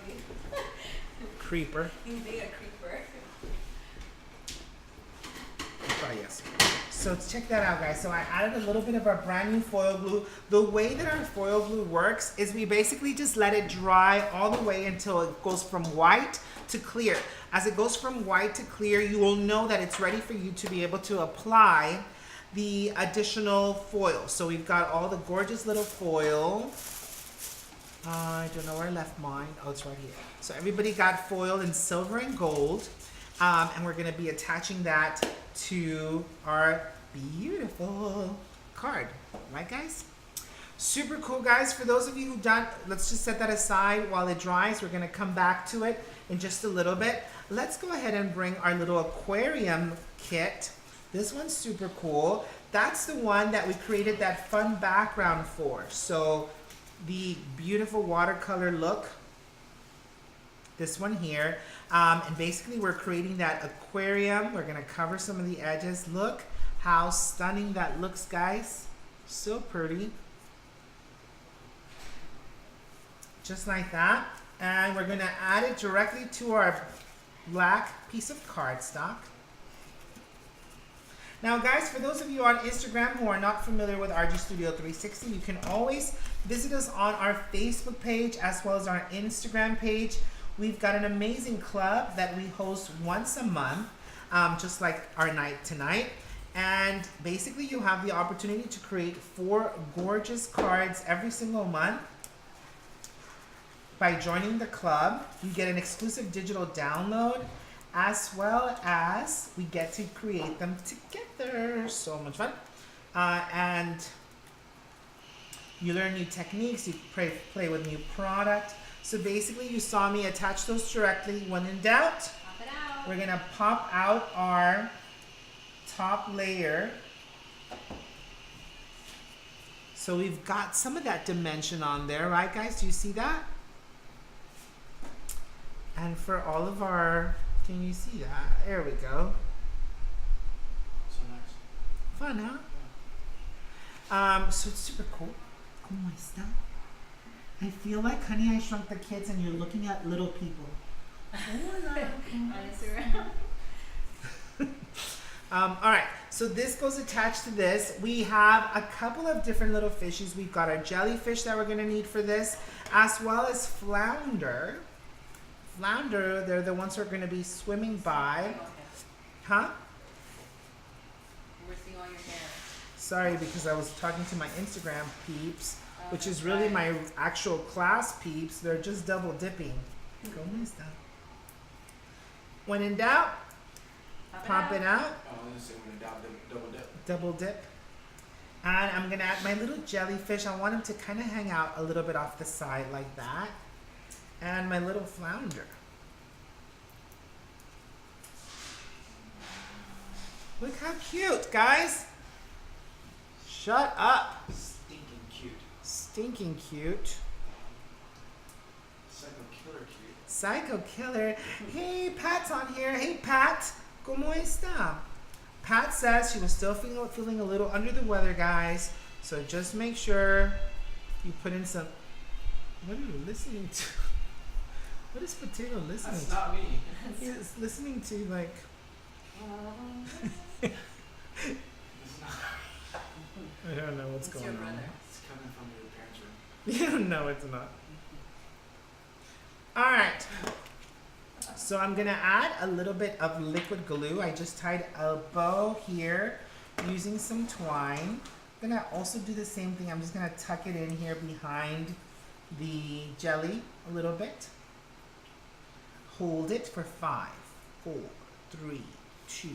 Creeper. He's being a creeper. Oh, yes. So check that out, guys. So I added a little bit of our brand new foil glue. The way that our foil glue works is we basically just let it dry all the way until it goes from white to clear. As it goes from white to clear, you will know that it's ready for you to be able to apply the additional foil. So we've got all the gorgeous little foil. I don't know where I left mine. Oh, it's right here. So everybody got foil in silver and gold. And we're gonna be attaching that to our beautiful card. Right, guys? Super cool, guys. For those of you who done, let's just set that aside while it dries. We're gonna come back to it in just a little bit. Let's go ahead and bring our little aquarium kit. This one's super cool. That's the one that we created that fun background for. So the beautiful watercolor look, this one here, and basically we're creating that aquarium. We're gonna cover some of the edges. Look how stunning that looks, guys. So pretty. Just like that. And we're gonna add it directly to our black piece of cardstock. Now, guys, for those of you on Instagram who are not familiar with RG Studio 360, you can always visit us on our Facebook page as well as our Instagram page. We've got an amazing club that we host once a month, just like our night tonight. And basically, you have the opportunity to create 4 gorgeous cards every single month. By joining the club, you get an exclusive digital download, as well as we get to create them together. So much fun. And you learn new techniques, you play with new product. So basically you saw me attach those directly. When in doubt, Pop it out. we're gonna pop out our top layer. So we've got some of that dimension on there, right, guys? Do you see that? And for all of our, can you see that? There we go. So nice. Fun, huh? So it's super cool. Como está? I feel like Honey, I Shrunk the Kids and you're looking at little people. On Instagram. All right, so this goes attached to this. We have a couple of different little fishes. We've got our jellyfish that we're gonna need for this, as well as flounder. Flounder, they're the ones who are gonna be swimming by. Okay. Huh? We're seeing all your hair. Sorry, because I was talking to my Instagram peeps, which is that's really right. my actual class peeps. They're just double dipping. ¿Cómo está? When in doubt, pop it out. I was gonna say when in doubt, double dip. Double dip. And I'm gonna add my little jellyfish. I want him to kind of hang out a little bit off the side like that. And my little flounder. Look how cute, guys. Shut up. Stinking cute. Stinking cute. Psycho killer cute. Psycho killer. Hey, Pat's on here. Hey, Pat. ¿Cómo está? Pat says she was still feeling a little under the weather, guys. So just make sure you put in some. What are you listening to? What is Potato listening That's to? not me. He's listening to like. It's not. I don't know what's It's going your on. brother. It's coming from your parents' room. No, it's not. All right. So I'm gonna add a little bit of liquid glue. I just tied a bow here using some twine. I'm gonna also do the same thing. I'm just gonna tuck it in here behind the jelly a little bit. Hold it for 5, 4, 3, 2,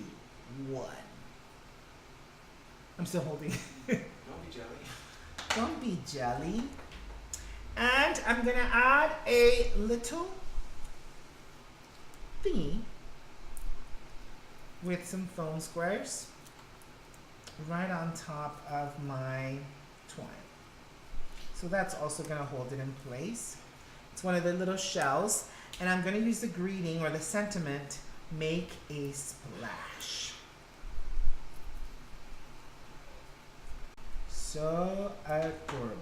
1. I'm still holding. Don't be jelly. Don't be jelly. And I'm gonna add a little thingy with some foam squares right on top of my twine. So that's also gonna hold it in place. It's one of the little shells, and I'm gonna use the greeting or the sentiment, make a splash. So adorable.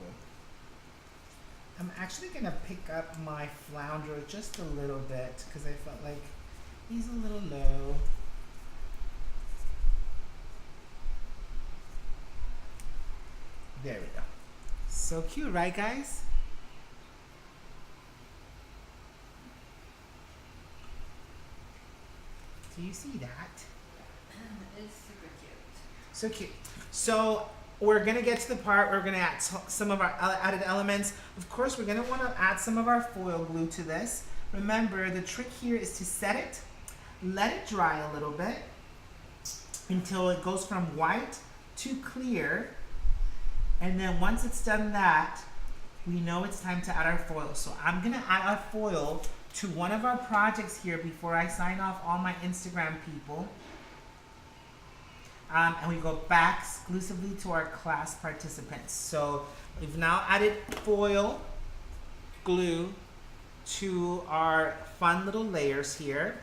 I'm actually gonna pick up my flounder just a little bit because I felt like he's a little low. There we go. So cute, right, guys? Do you see that? It's super cute. So cute. So we're gonna get to the part where we're gonna add some of our added elements. Of course, we're gonna want to add some of our foil glue to this. Remember, the trick here is to set it, let it dry a little bit until it goes from white to clear, and then once it's done that, we know it's time to add our foil. So I'm gonna add our foil to one of our projects here before I sign off all my Instagram people. And we go back exclusively to our class participants. So we've now added foil glue to our fun little layers here.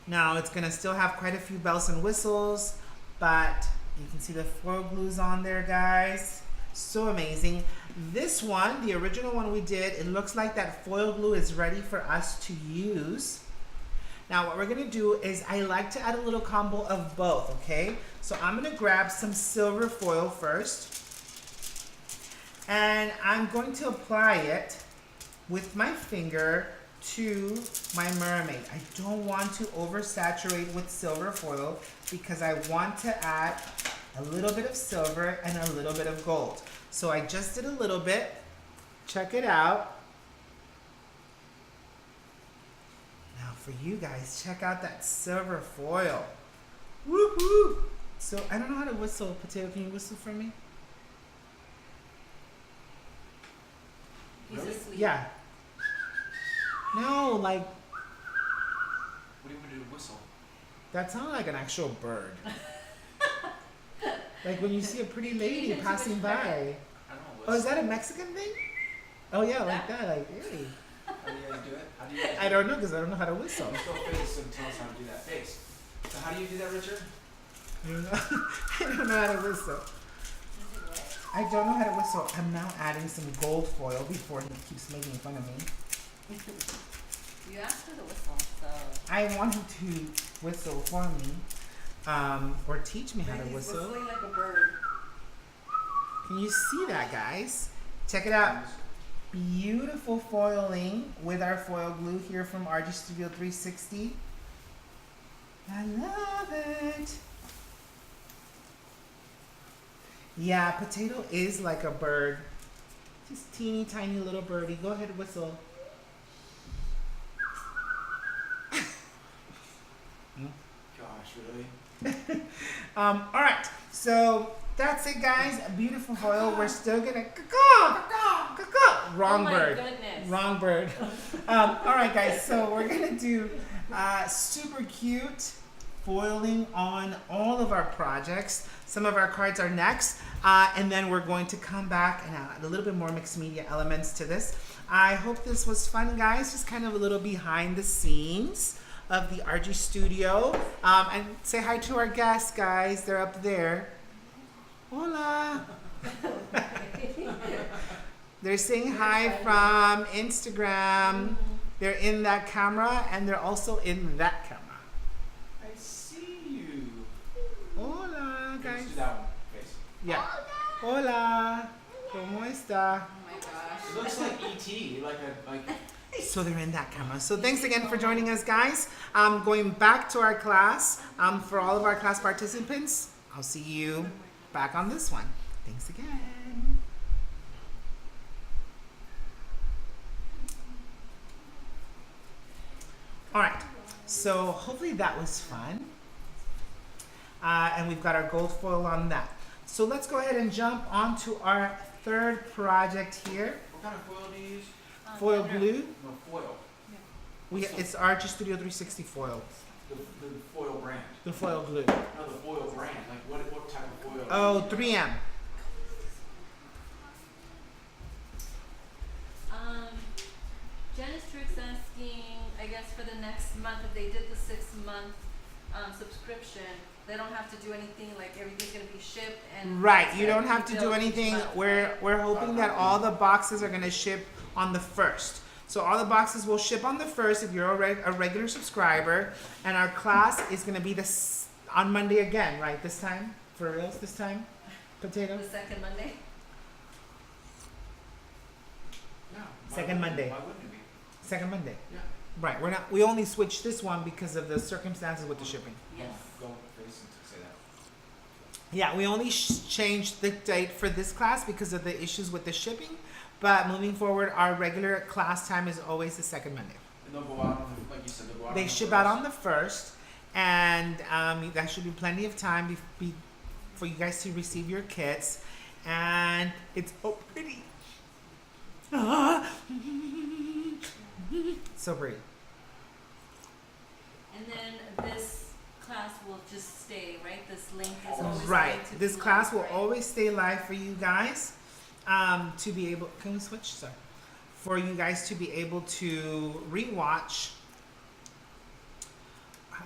Now it's gonna still have quite a few bells and whistles, but you can see the foil glue's on there, guys. So amazing. This one, the original one we did, it looks like that foil glue is ready for us to use. Now what we're gonna do is I like to add a little combo of both, okay? So I'm gonna grab some silver foil first, and I'm going to apply it with my finger to my mermaid. I don't want to oversaturate with silver foil because I want to add a little bit of silver and a little bit of gold. So I just did a little bit. Check it out. Now for you guys, check out that silver foil. Woohoo! So I don't know how to whistle. Potato, can you whistle for me? He's Really? asleep. Yeah. No, like What do you want to do to whistle? that sounded like an actual bird. Like when you see a pretty lady Too much passing by. I don't know. Oh, is that a Mexican thing? Oh yeah, like that. Like, hey. How do you guys do it? How do you guys I don't know because I don't know how to whistle. Let's go face and tell us how to do that. Face. So how do you do that, Richard? I don't know. I don't know how to whistle. Is it what? I don't know how to whistle. I'm now adding some gold foil before he keeps making fun of me. You asked for the whistle, so. I want him to whistle for me, or teach me how to He's whistle. whistling like a bird. Can you see that, guys? Check it out. Beautiful foiling with our foil glue here from RG Studio 360. I love it. Yeah, Potato is like a bird. Just teeny tiny little birdie. Go ahead, whistle. Gosh, really? All right, so that's it, guys. A beautiful foil. We're still gonna wrong Oh my bird. goodness. Wrong bird. All right, guys. So we're gonna do super cute foiling on all of our projects. Some of our cards are next, and then we're going to come back and add a little bit more mixed media elements to this. I hope this was fun, guys. Just kind of a little behind the scenes of the RG Studio. And say hi to our guests, guys. They're up there. Hola. They're saying hi from Instagram. They're in that camera, and they're also in that camera. I see you. Hola, Okay, let's guys. do that one. Face. Yeah. Hola. ¿Cómo está? Oh my gosh. It looks like E.T. Like. So they're in that camera. So thanks again for joining us, guys. Going back to our class. For all of our class participants, I'll see you back on this one. Thanks again. All right. So hopefully that was fun. And we've got our gold foil on that. So let's go ahead and jump onto our third project here. What kind of foil do you use? Foil glue. No, foil. It's RG Studio 360 foil. The foil brand. The foil glue. No, the foil brand. Like what type of foil? Oh, 3M. Janice Trick's asking, I guess for the next month, if they did the 6-month subscription, they don't have to do anything, like everything's gonna be shipped and. Right, you it's don't gonna have be to do billed each anything. month, We're right? we're hoping that all the boxes are gonna ship on the 1st. So all the boxes will ship on the 1st if you're a regular subscriber, and our class is gonna be on Monday again, right? This time, for reals, this time, Potato. The second Monday. Yeah. Second Monday. Why wouldn't it be? Second Monday. Yeah. Right. We only switched this one because of the circumstances with the shipping. Yes. Go face and say that. Yeah, we only changed the date for this class because of the issues with the shipping. But moving forward, our regular class time is always the second Monday. And they'll go out on like you said, they'll go out. They on the ship first. out on the 1st, and that should be plenty of time for you guys to receive your kits. And it's so pretty. So pretty. And then this class will just stay, right? This link is always Right. going to This be class live, will right? always stay live for you guys to be able. Can we switch? Sorry. For you guys to be able to rewatch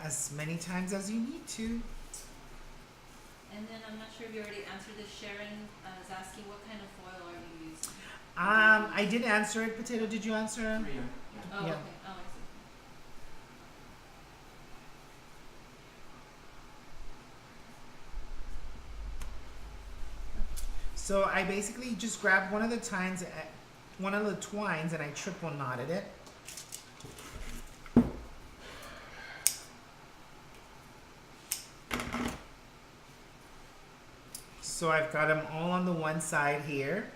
as many times as you need to. And then I'm not sure if you already answered this. Sharon is asking, what kind of foil are you using? I did answer it. Potato, did you answer? Yeah. Oh, Yeah. okay. Oh, I see. So I basically just grabbed one of the twines and I triple knotted it. So I've got them all on the one side here.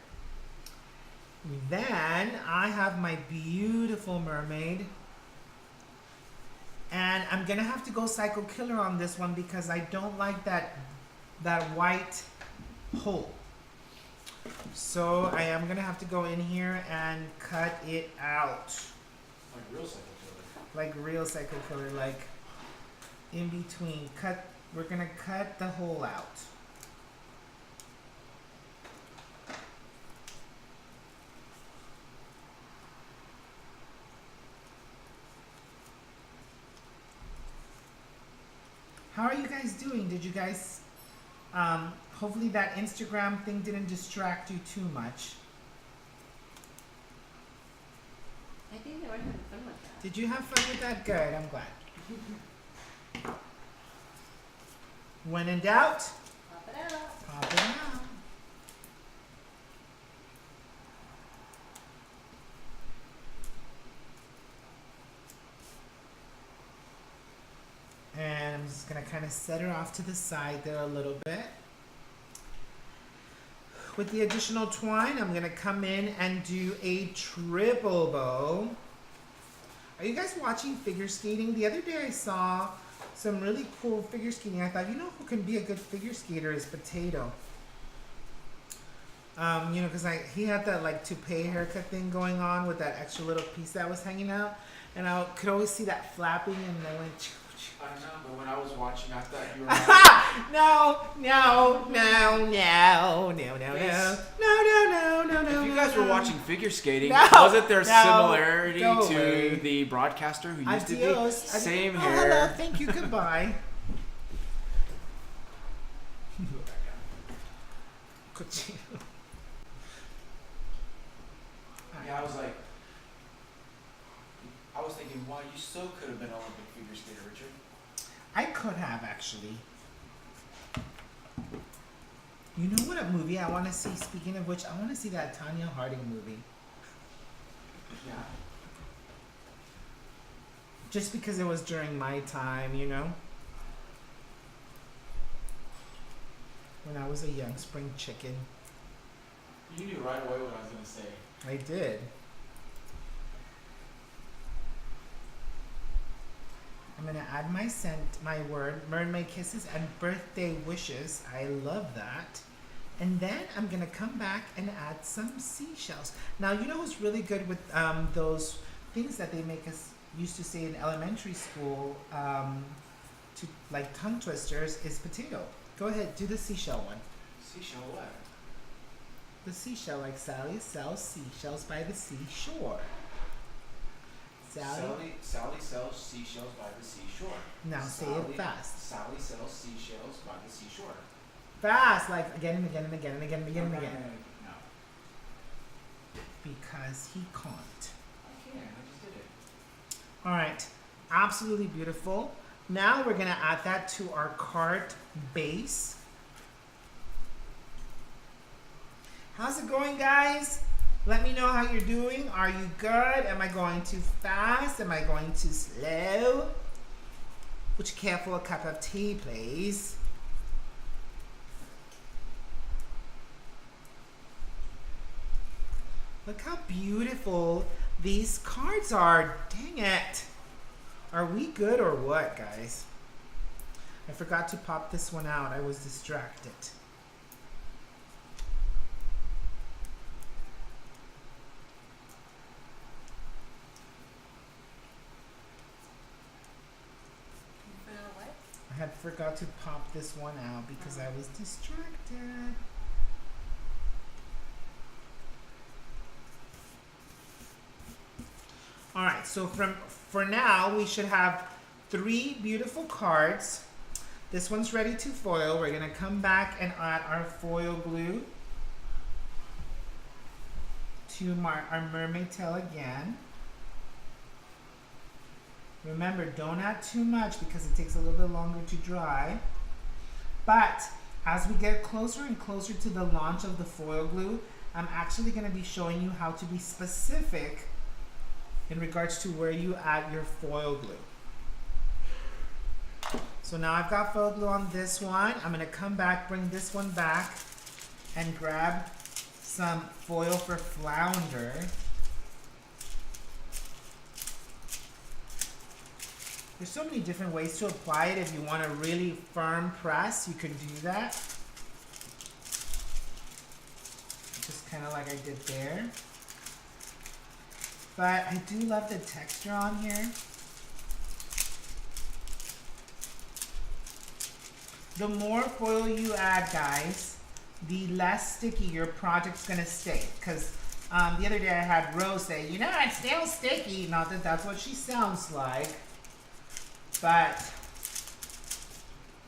Then I have my beautiful mermaid. And I'm gonna have to go Psycho Killer on this one because I don't like that white hole. So I am gonna have to go in here and cut it out. Like real cycle killer. Like real Psycho Killer, like in between. We're gonna cut the hole out. How are you guys doing? Did you guys Hopefully that Instagram thing didn't distract you too much. I think they were having fun with that. Did you have fun with that? Good, I'm glad. When in doubt, Pop it out. pop it out. And I'm just gonna kind of set her off to the side there a little bit. With the additional twine, I'm gonna come in and do a triple bow. Are you guys watching figure skating? The other day I saw some really cool figure skating. I thought, you know who can be a good figure skater is Potato. You know, because he had that like toupee haircut thing going on with that extra little piece that was hanging out, and I could always see that flapping, and I went. I don't know, but when I was watching, I thought you were. If you guys were watching figure skating, No, wasn't there no, similarity go to away. the broadcaster who used to be? Adios. Same Oh, hair. hello, thank you, goodbye. Cochino. Yeah, I was like, I was thinking, wow, you so could have been an Olympic figure skater, Richard. I could have actually. You know what a movie I want to see? Speaking of which, I want to see that Tanya Harding movie. Yeah. Just because it was during my time, you know? When I was a young spring chicken. You knew right away what I was gonna say. I did. I'm gonna add my scent, my word, mermaid kisses and birthday wishes. I love that. And then I'm gonna come back and add some seashells. Now you know who's really good with those things that they make us used to say in elementary school, to like tongue twisters, is Potato. Go ahead, do the seashell one. Seashell what? The seashell, like Sally sells seashells by the seashore. Sally sells seashells by the seashore. Now say it fast. Sally sells seashells by the seashore. Fast, like again and again and again and again and again and again. No. Because he can't. I can. I just did it. Alright, absolutely beautiful. Now we're gonna add that to our card base. How's it going, guys? Let me know how you're doing. Are you good? Am I going too fast? Am I going too slow? Would you care for a cup of tea, please? Look how beautiful these cards are. Dang it. Are we good or what, guys? I forgot to pop this one out. I was distracted. You know what? I had forgot to pop this one out because I was distracted. All right, so for now, we should have 3 beautiful cards. This one's ready to foil. We're gonna come back and add our foil glue to our mermaid tail again. Remember, don't add too much because it takes a little bit longer to dry. But as we get closer and closer to the launch of the foil glue, I'm actually gonna be showing you how to be specific in regards to where you add your foil glue. So now I've got foil glue on this one. I'm gonna come back, bring this one back, and grab some foil for flounder. There's so many different ways to apply it. If you want a really firm press, you can do that. Just kind of like I did there. But I do love the texture on here. The more foil you add, guys, the less sticky your project's gonna stay. Because the other day I had Rose say, you know, it's still sticky. Not that that's what she sounds like. But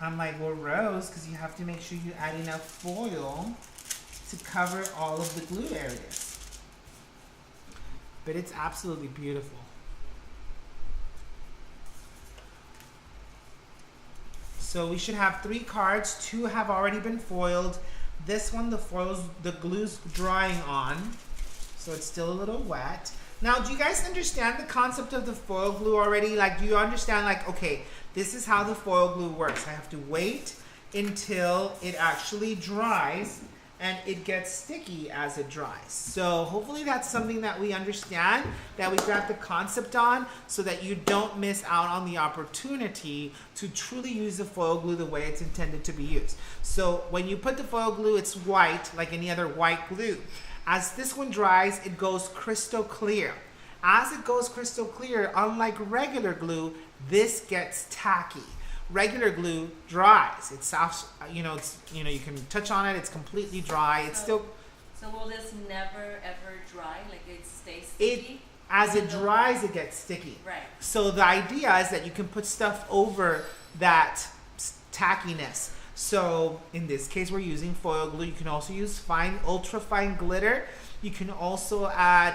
I'm like, well, Rose, because you have to make sure you add enough foil to cover all of the glue areas. But it's absolutely beautiful. So we should have 3 cards. 2 have already been foiled. This one, the glue's drying on, so it's still a little wet. Now, do you guys understand the concept of the foil glue already? Like, do you understand, like, okay, this is how the foil glue works. I have to wait until it actually dries and it gets sticky as it dries. So hopefully that's something that we understand, that we got the concept on, so that you don't miss out on the opportunity to truly use the foil glue the way it's intended to be used. So when you put the foil glue, it's white, like any other white glue. As this one dries, it goes crystal clear. As it goes crystal clear, unlike regular glue, this gets tacky. Regular glue dries. It's soft, you can touch on it, it's completely dry. It's still, So will this never ever dry? Like it stays it, sticky? as it dries, it gets sticky. Right. So the idea is that you can put stuff over that tackiness. So in this case, we're using foil glue. You can also use fine, ultra fine glitter. You can also add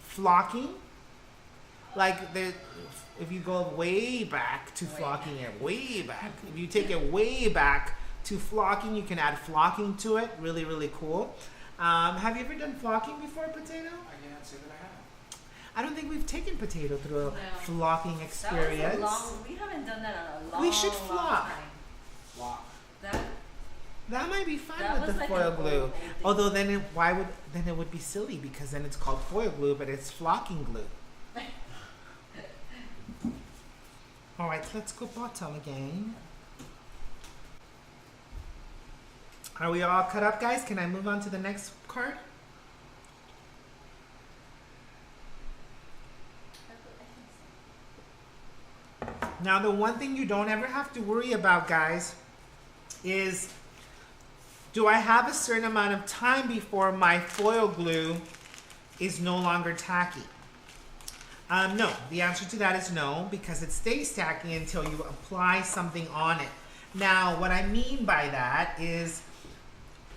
flocking. Like if you go way back to flocking it, way back. If you take it way back to flocking, you can add flocking to it. Really, really cool. Have you ever done flocking before, Potato? I can't say that I have. I don't think we've taken Potato through a No. flocking That experience. was a long. We haven't done that in a long. We should long flock. time. Lock. That might be fun That with was the like foil an glue. old thing. Although then it would be silly, because then it's called foil glue, but it's flocking glue. All right, let's go bottom again. Are we all cut up, guys? Can I move on to the next card? Now, the one thing you don't ever have to worry about, guys, is, do I have a certain amount of time before my foil glue is no longer tacky? No, the answer to that is no, because it stays tacky until you apply something on it. Now, what I mean by that is,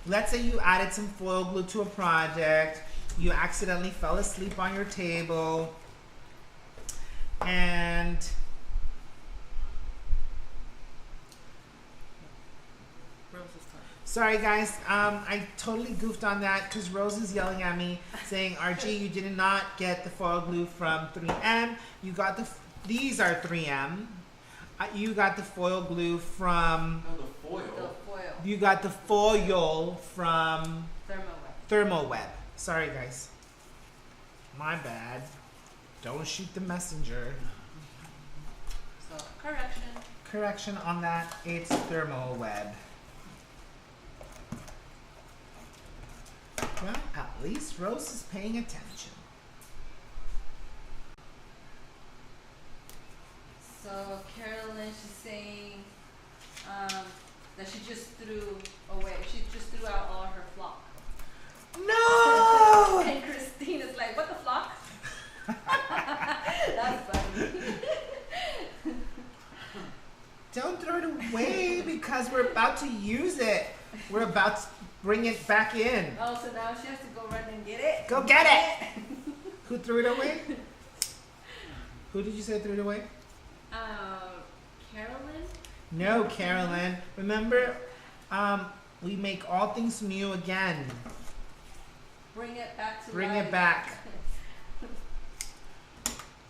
let's say you added some foil glue to a project, you accidentally fell asleep on your table, and sorry guys, I totally goofed on that because Rose is yelling at me saying, RG, you did not get the foil glue from 3M. You got these are 3M. You got the foil glue from, No, the foil. The foil. you got the foil from Thermal web. Thermoweb. Sorry guys. My bad. Don't shoot the messenger. So correction. Correction on that, it's Thermoweb. Well, at least Rose is paying attention. So Carolyn, she's saying that she just threw away. She just threw out all her flock. No! And Christina's like, "What the flock?" That's funny. Don't throw it away because we're about to use it. We're about to bring it back in. Oh, so now she has to go run and get it. Go get it! Who threw it away? Who did you say threw it away? Carolyn. No, Carolyn. Remember, we make all things new again. Bring it back to Bring life. it back.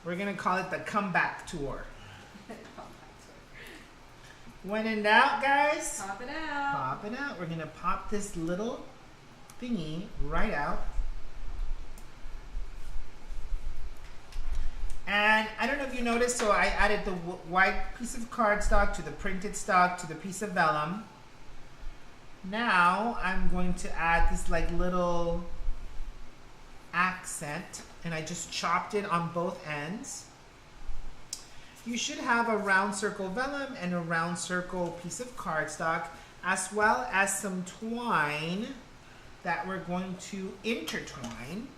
We're gonna call it the comeback tour. When in doubt, guys, Pop it out. pop it out. We're gonna pop this little thingy right out. And I don't know if you noticed, so I added the white piece of cardstock to the printed stock to the piece of vellum. Now I'm going to add this like little accent, and I just chopped it on both ends. You should have a round circle vellum and a round circle piece of cardstock, as well as some twine that we're going to intertwine.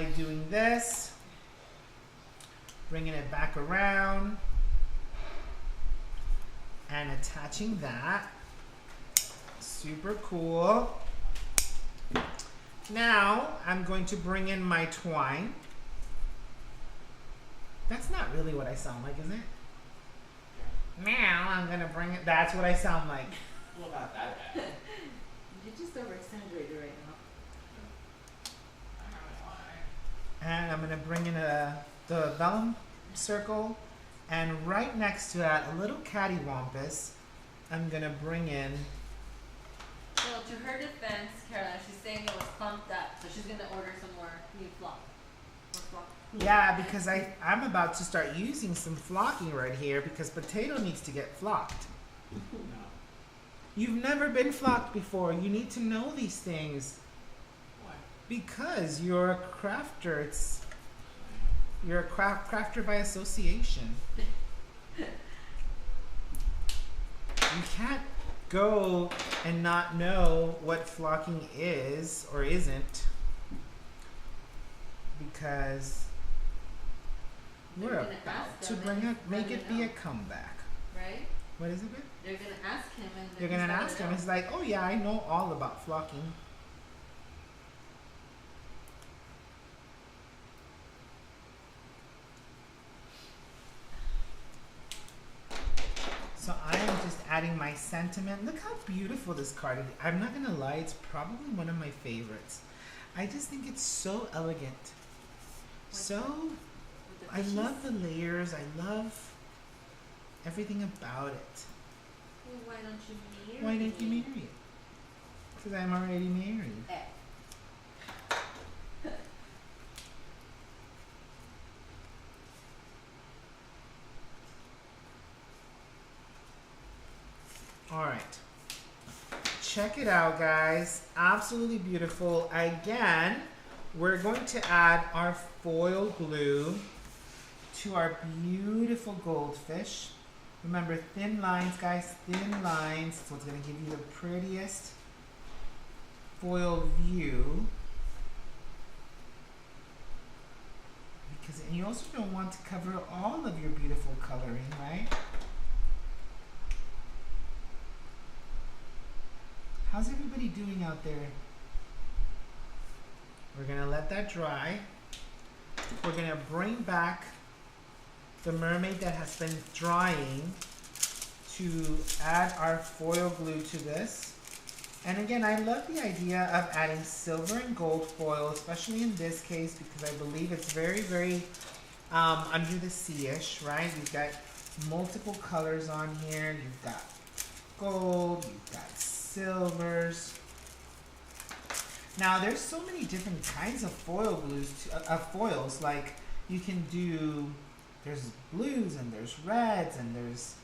by doing this, bringing it back around, and attaching that. Super cool. Now I'm going to bring in my twine. That's not really what I sound like, is it? Now I'm gonna bring it. That's what I sound like. Well, not that bad. You just over exaggerated right now. And I'm gonna bring in the vellum circle, and right next to that, a little cattywampus. I'm gonna bring in. Well, to her defense, Caroline, she's saying it was clumped up, so she's gonna order some more new flock. More flock. Yeah, because I'm about to start using some flocking right here because potato needs to get flocked. No. You've never been flocked before. You need to know these things Why? because you're a crafter. You're a crafter by association. You can't go and not know what flocking is or isn't because we're They're gonna about ask to them bring and it, make let it me be a know. comeback. Right? What is it, babe? They're gonna ask him and You're then gonna he's ask gonna him. know. It's like, oh yeah, I know all about flocking. So I am just adding my sentiment. Look how beautiful this card is. I'm not gonna lie, it's probably one of my favorites. I just think it's so elegant. So, With the I fishes. love the layers. I love everything about it. Well, why don't you marry Why didn't you me? marry it? Because I'm already married. Eh. All right. Check it out, guys. Absolutely beautiful. Again, we're going to add our foil glue to our beautiful goldfish. Remember, thin lines, guys, thin lines. So it's going to give you the prettiest foil view. And you also don't want to cover all of your beautiful coloring, right? How's everybody doing out there? We're gonna let that dry. We're gonna bring back the mermaid that has been drying to add our foil glue to this. And again, I love the idea of adding silver and gold foil, especially in this case, because I believe it's very, very under the sea-ish, right? You've got multiple colors on here. You've got gold, you've got silvers. Now, there's so many different kinds of foil glues, foils. Like you can do, there's blues and there's reds and there's,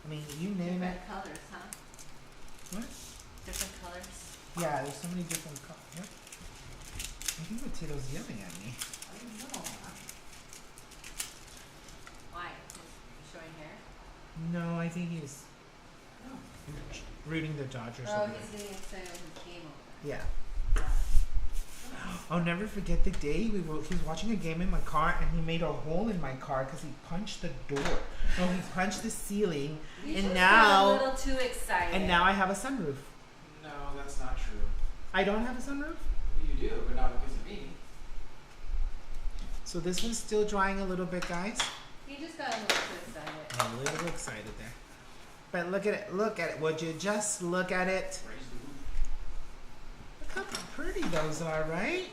I mean, you name it. Different colors, huh? What? Different colors. Yeah, there's so many different colors. What? I think Potato's yelling at me. I don't know. Why? He's showing hair? No, I think he's rooting the Dodgers Oh, over he's there. getting excited with his game over Yeah. there. I'll never forget the day he was watching a game in my car and he made a hole in my car because he punched the door. No, he punched the ceiling, You and just now got a little too excited. and now I have a sunroof. No, that's not true. I don't have a sunroof, You do, but not because of me. so this one's still drying a little bit, guys. He just got a little too excited. I'm a little excited there, but look at it. Look at it. Would you just look at it? Raise the roof. Look how pretty those are, right?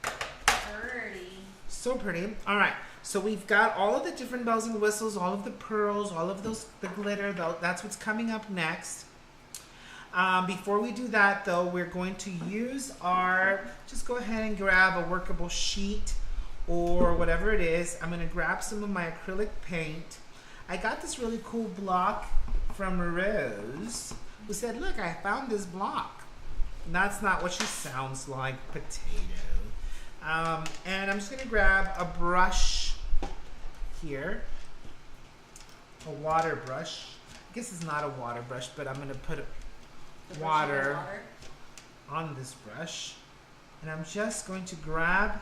Pretty. So pretty. All right. So we've got all of the different bells and whistles, all of the pearls, all of those, the glitter. That's what's coming up next. Before we do that, though, we're going to use our, just go ahead and grab a workable sheet or whatever it is. I'm going to grab some of my acrylic paint. I got this really cool block from Rose, who said, look, I found this block. And that's not what she sounds like, potato. And I'm just going to grab a brush here, a water brush. I guess it's not a water brush, but I'm going to put The water water. on this brush. And I'm just going to grab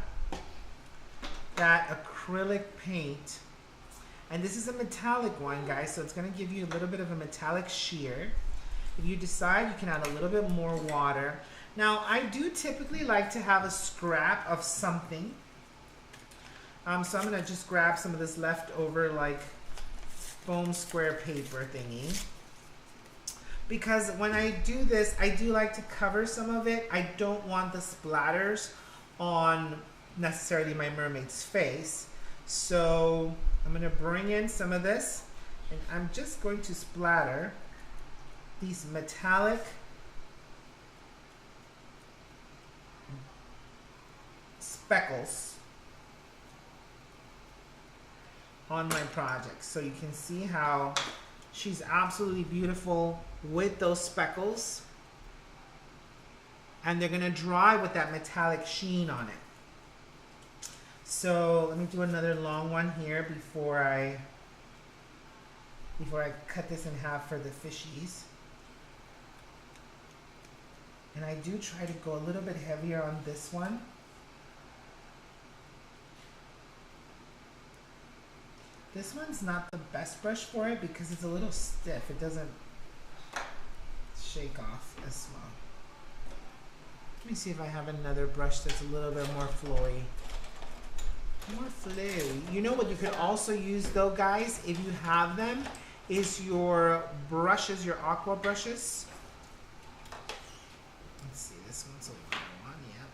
that acrylic paint. And this is a metallic one, guys, so it's going to give you a little bit of a metallic sheer. If you decide, you can add a little bit more water. Now, I do typically like to have a scrap of something. So I'm going to just grab some of this leftover, like, foam square paper thingy. Because when I do this, I do like to cover some of it. I don't want the splatters on necessarily my mermaid's face. So I'm going to bring in some of this, and I'm just going to splatter these metallic speckles on my project. So you can see how she's absolutely beautiful with those speckles, and they're going to dry with that metallic sheen on it. So let me do another long one here before I cut this in half for the fishies. And I do try to go a little bit heavier on this one. This one's not the best brush for it because it's a little stiff. It doesn't shake off as well. Let me see if I have another brush that's a little bit more flowy. More flowy. You know what you could also use though, guys, if you have them, is your brushes, your aqua brushes. Let's see, this one's a long one, yeah.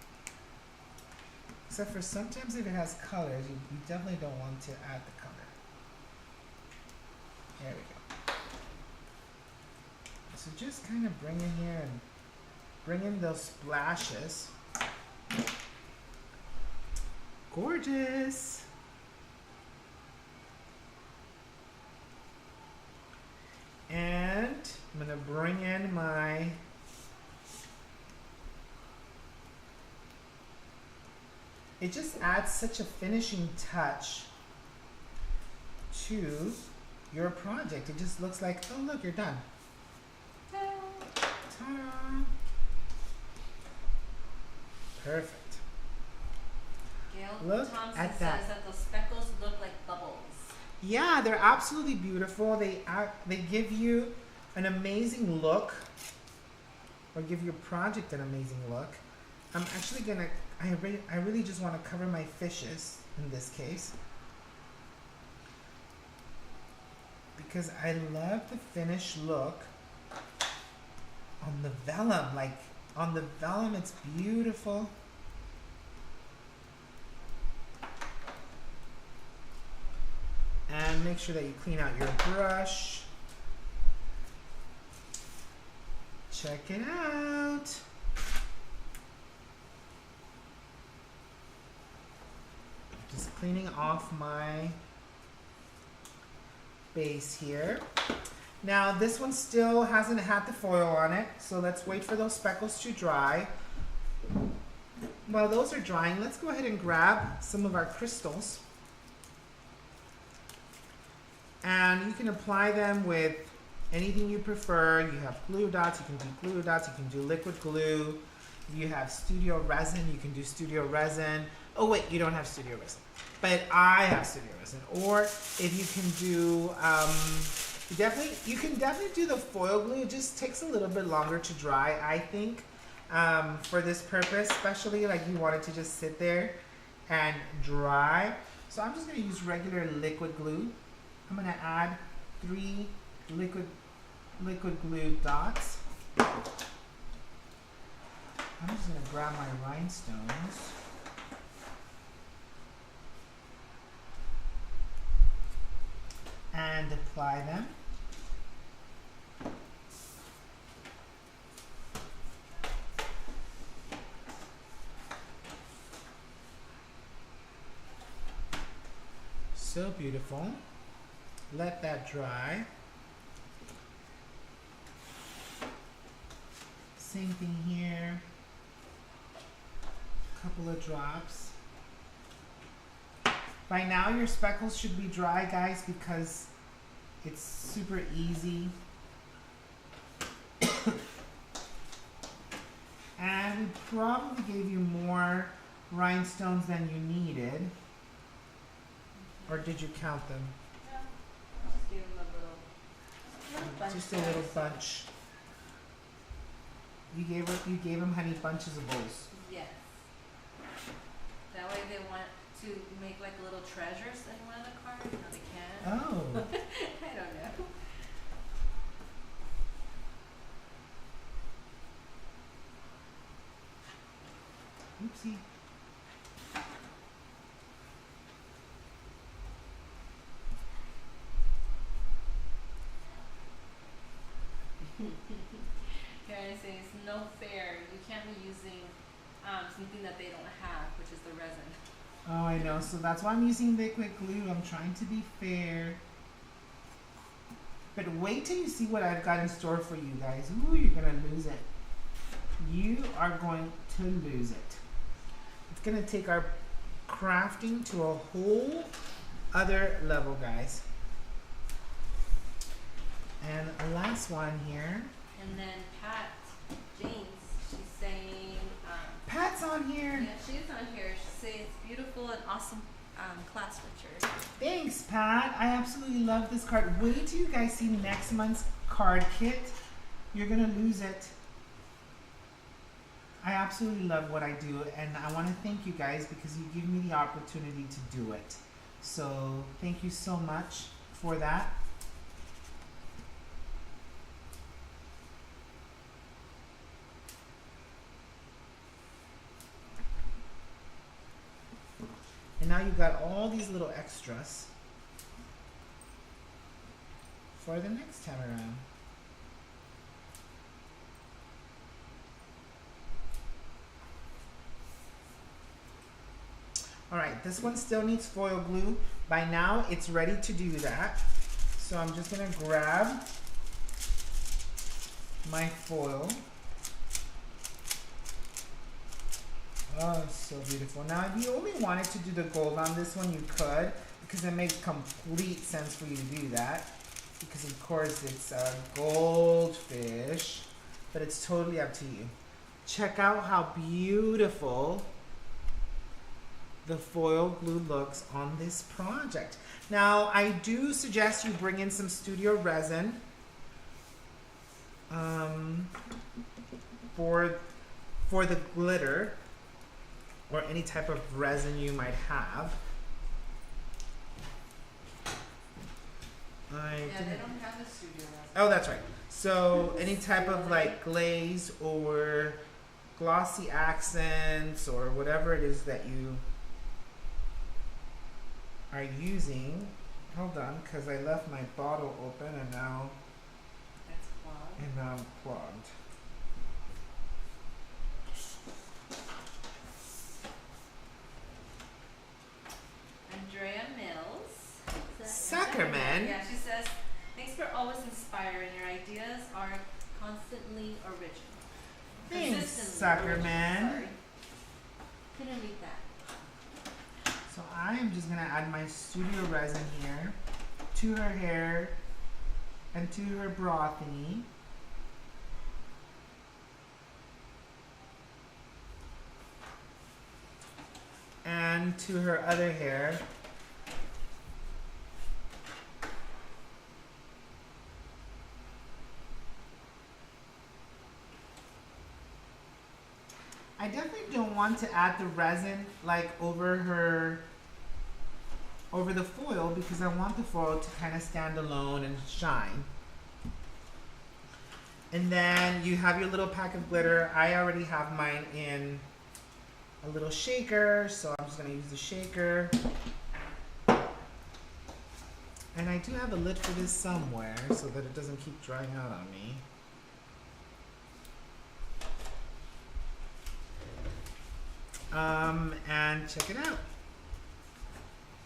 Except for sometimes if it has colors, you definitely don't want to add the color. There we go. So just kind of bring in here and bring in those splashes. Gorgeous. And I'm going to bring in my it just adds such a finishing touch to your project. It just looks like, oh look, you're done. Ta-da. Perfect. Gail Look Thompson at says that. that those speckles look like bubbles. Yeah, they're absolutely beautiful. They give you an amazing look, or give your project an amazing look. I'm actually gonna. I really just want to cover my fishes in this case because I love the finished look on the vellum. Like on the vellum, it's beautiful. And make sure that you clean out your brush. Check it out. Just cleaning off my base here. Now this one still hasn't had the foil on it, so let's wait for those speckles to dry. While those are drying, let's go ahead and grab some of our crystals. And you can apply them with anything you prefer. You have glue dots, you can do glue dots, you can do liquid glue. If you have studio resin, you can do studio resin. Oh wait, you don't have studio resin, but I have studio resin. Or if you can do, you can definitely do the foil glue. It just takes a little bit longer to dry, I think, for this purpose, especially like you want it to just sit there and dry. So I'm just gonna use regular liquid glue. I'm gonna add 3 liquid glue dots. I'm just gonna grab my rhinestones. And apply them. So beautiful. Let that dry. Same thing here. Couple of drops. By now your speckles should be dry, guys, because it's super easy. And we probably gave you more rhinestones than you needed. Or did you count them? Yeah, I just gave him a little bunch. Just a little bunch. You gave him honey bunches of bowls. Yes. That way they want to make like little treasures in one of the cards. No, they can. Oh. I don't know. Oopsie. Karen is saying it's no fair. You can't be using something that they don't have, which is the resin. Oh, I know. So that's why I'm using liquid glue. I'm trying to be fair. But wait till you see what I've got in store for you guys. Ooh, you're gonna lose it. You are going to lose it. It's gonna take our crafting to a whole other level, guys. And a last one here. And then Pat James, she's saying, Pat's on here. yeah, she's on here. She says it's beautiful and awesome class picture. Thanks, Pat. I absolutely love this card. Wait till you guys see next month's card kit. You're gonna lose it. I absolutely love what I do, and I want to thank you guys because you give me the opportunity to do it. So thank you so much for that. And now you've got all these little extras for the next time around. Alright, this one still needs foil glue. By now it's ready to do that. So I'm just going to grab my foil. Oh, so beautiful. Now, if you only wanted to do the gold on this one, you could, because it makes complete sense for you to do that. Because, of course, it's a goldfish, but it's totally up to you. Check out how beautiful the foil glue looks on this project. Now, I do suggest you bring in some studio resin for the glitter, or any type of resin you might have. Yeah, they don't have the studio resin. Oh, that's right. So any type of like glaze or glossy accents or whatever it is that you are using. Hold on, because I left my bottle open and now That's clogged. I'm clogged. Andrea Mills. Suckerman. Yeah, she says, thanks for always inspiring. Your ideas are constantly original. Thanks, Consistently original, Suckerman. sorry. Couldn't read that. So I'm just gonna add my studio resin here to her hair and to her bra thingy. And to her other hair. I definitely don't want to add the resin like over the foil because I want the foil to kind of stand alone and shine. And then you have your little pack of glitter. I already have mine in a little shaker, so I'm just going to use the shaker. And I do have a lid for this somewhere so that it doesn't keep drying out on me. And check it out.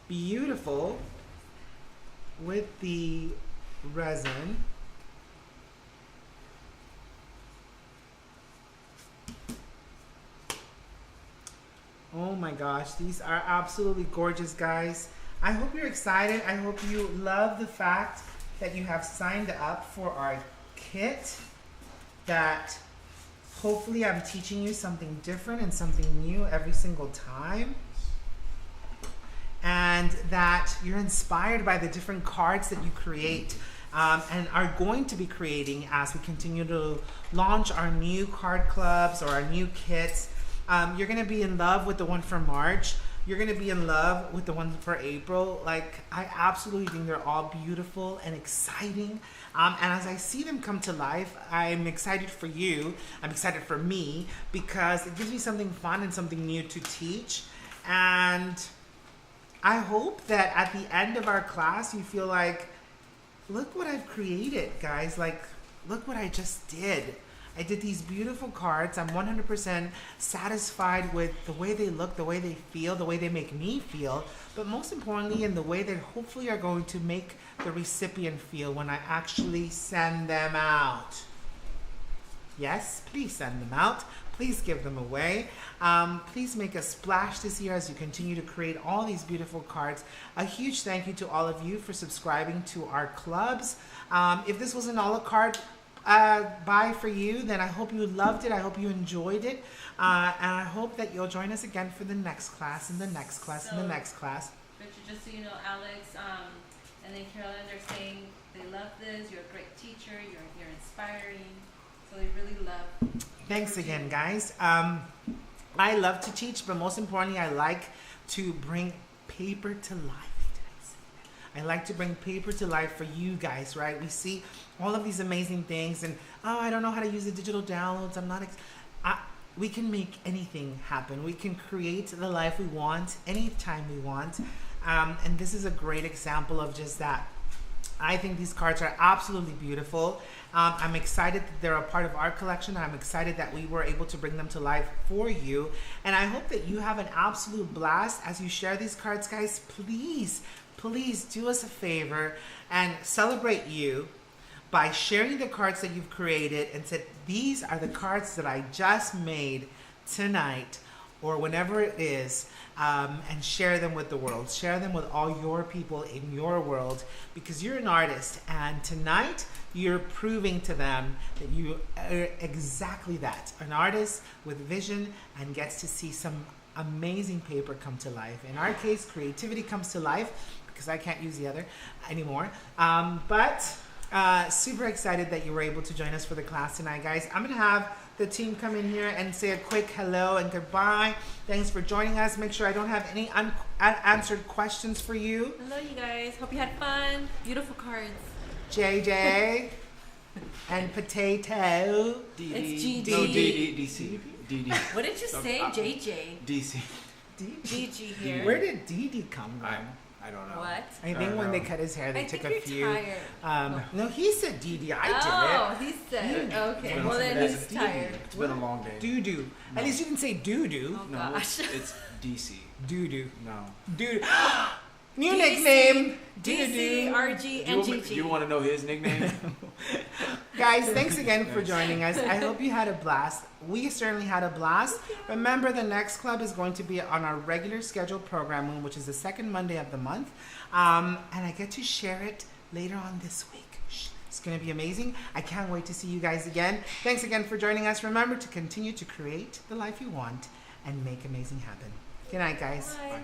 Beautiful with the resin. Oh my gosh, these are absolutely gorgeous, guys. I hope you're excited. I hope you love the fact that you have signed up for our kit, that hopefully I'm teaching you something different and something new every single time. And and that you're inspired by the different cards that you create and are going to be creating as we continue to launch our new card clubs or our new kits. You're going to be in love with the one for March. You're going to be in love with the one for April. Like, I absolutely think they're all beautiful and exciting. And as I see them come to life, I'm excited for you. I'm excited for me because it gives me something fun and something new to teach. And I hope that at the end of our class, you feel like, look what I've created, guys. Like, look what I just did. I did these beautiful cards. I'm 100% satisfied with the way they look, the way they feel, the way they make me feel, but most importantly, in the way that hopefully are going to make the recipient feel when I actually send them out. Yes, please send them out. Please give them away. Please make a splash this year as you continue to create all these beautiful cards. A huge thank you to all of you for subscribing to our clubs. If this was an a la carte buy for you, then I hope you loved it. I hope you enjoyed it. And I hope that you'll join us again for the next class and the next class and the next class. Richard, just so you know, Alex, and then Carolyn, they're saying they love this. You're a great teacher. You're inspiring. So they really love. Thanks again, guys. I love to teach, but most importantly, I like to bring paper to life. I like to bring paper to life for you guys, right? We see all of these amazing things, and I don't know how to use the digital downloads. We can make anything happen. We can create the life we want anytime we want, and this is a great example of just that. I think these cards are absolutely beautiful. I'm excited that they're a part of our collection. I'm excited that we were able to bring them to life for you. And I hope that you have an absolute blast as you share these cards, guys. Please do us a favor and celebrate you by sharing the cards that you've created and said, these are the cards that I just made tonight or whenever it is, and share them with the world. Share them with all your people in your world because you're an artist, and tonight you're proving to them that you are exactly that, an artist with vision and gets to see some amazing paper come to life. In our case, creativity comes to life because I can't use the other anymore. But super excited that you were able to join us for the class tonight, guys. I'm gonna have the team come in here and say a quick hello and goodbye. Thanks for joining us. Make sure I don't have any unanswered questions for you. Hello, you guys. Hope you had fun. Beautiful cards. JJ and Potato. It's GG. No, DC. DD. What did you say, JJ? DC. GG here. Where did Didi come from? I don't know. What? I think when they cut his hair, they I took think a you're few. tired. No, he said Didi. I Oh, he said. Okay. Well, Well, then that's he's Didi. tired. It's been a long day. did it. Doo-doo. At least you didn't say doo-doo. Oh No, gosh. it's DC. Doo-doo. No. Doo-doo. New DC, nickname. DC, Doo-doo. RG, and GG. You want to know his nickname? Guys, thanks again for joining us. I hope you had a blast. We certainly had a blast. Remember, the next club is going to be on our regular scheduled programming, which is the second Monday of the month. And I get to share it later on this week. It's going to be amazing. I can't wait to see you guys again. Thanks again for joining us. Remember to continue to create the life you want and make amazing happen. Good night, guys. Bye. Bye.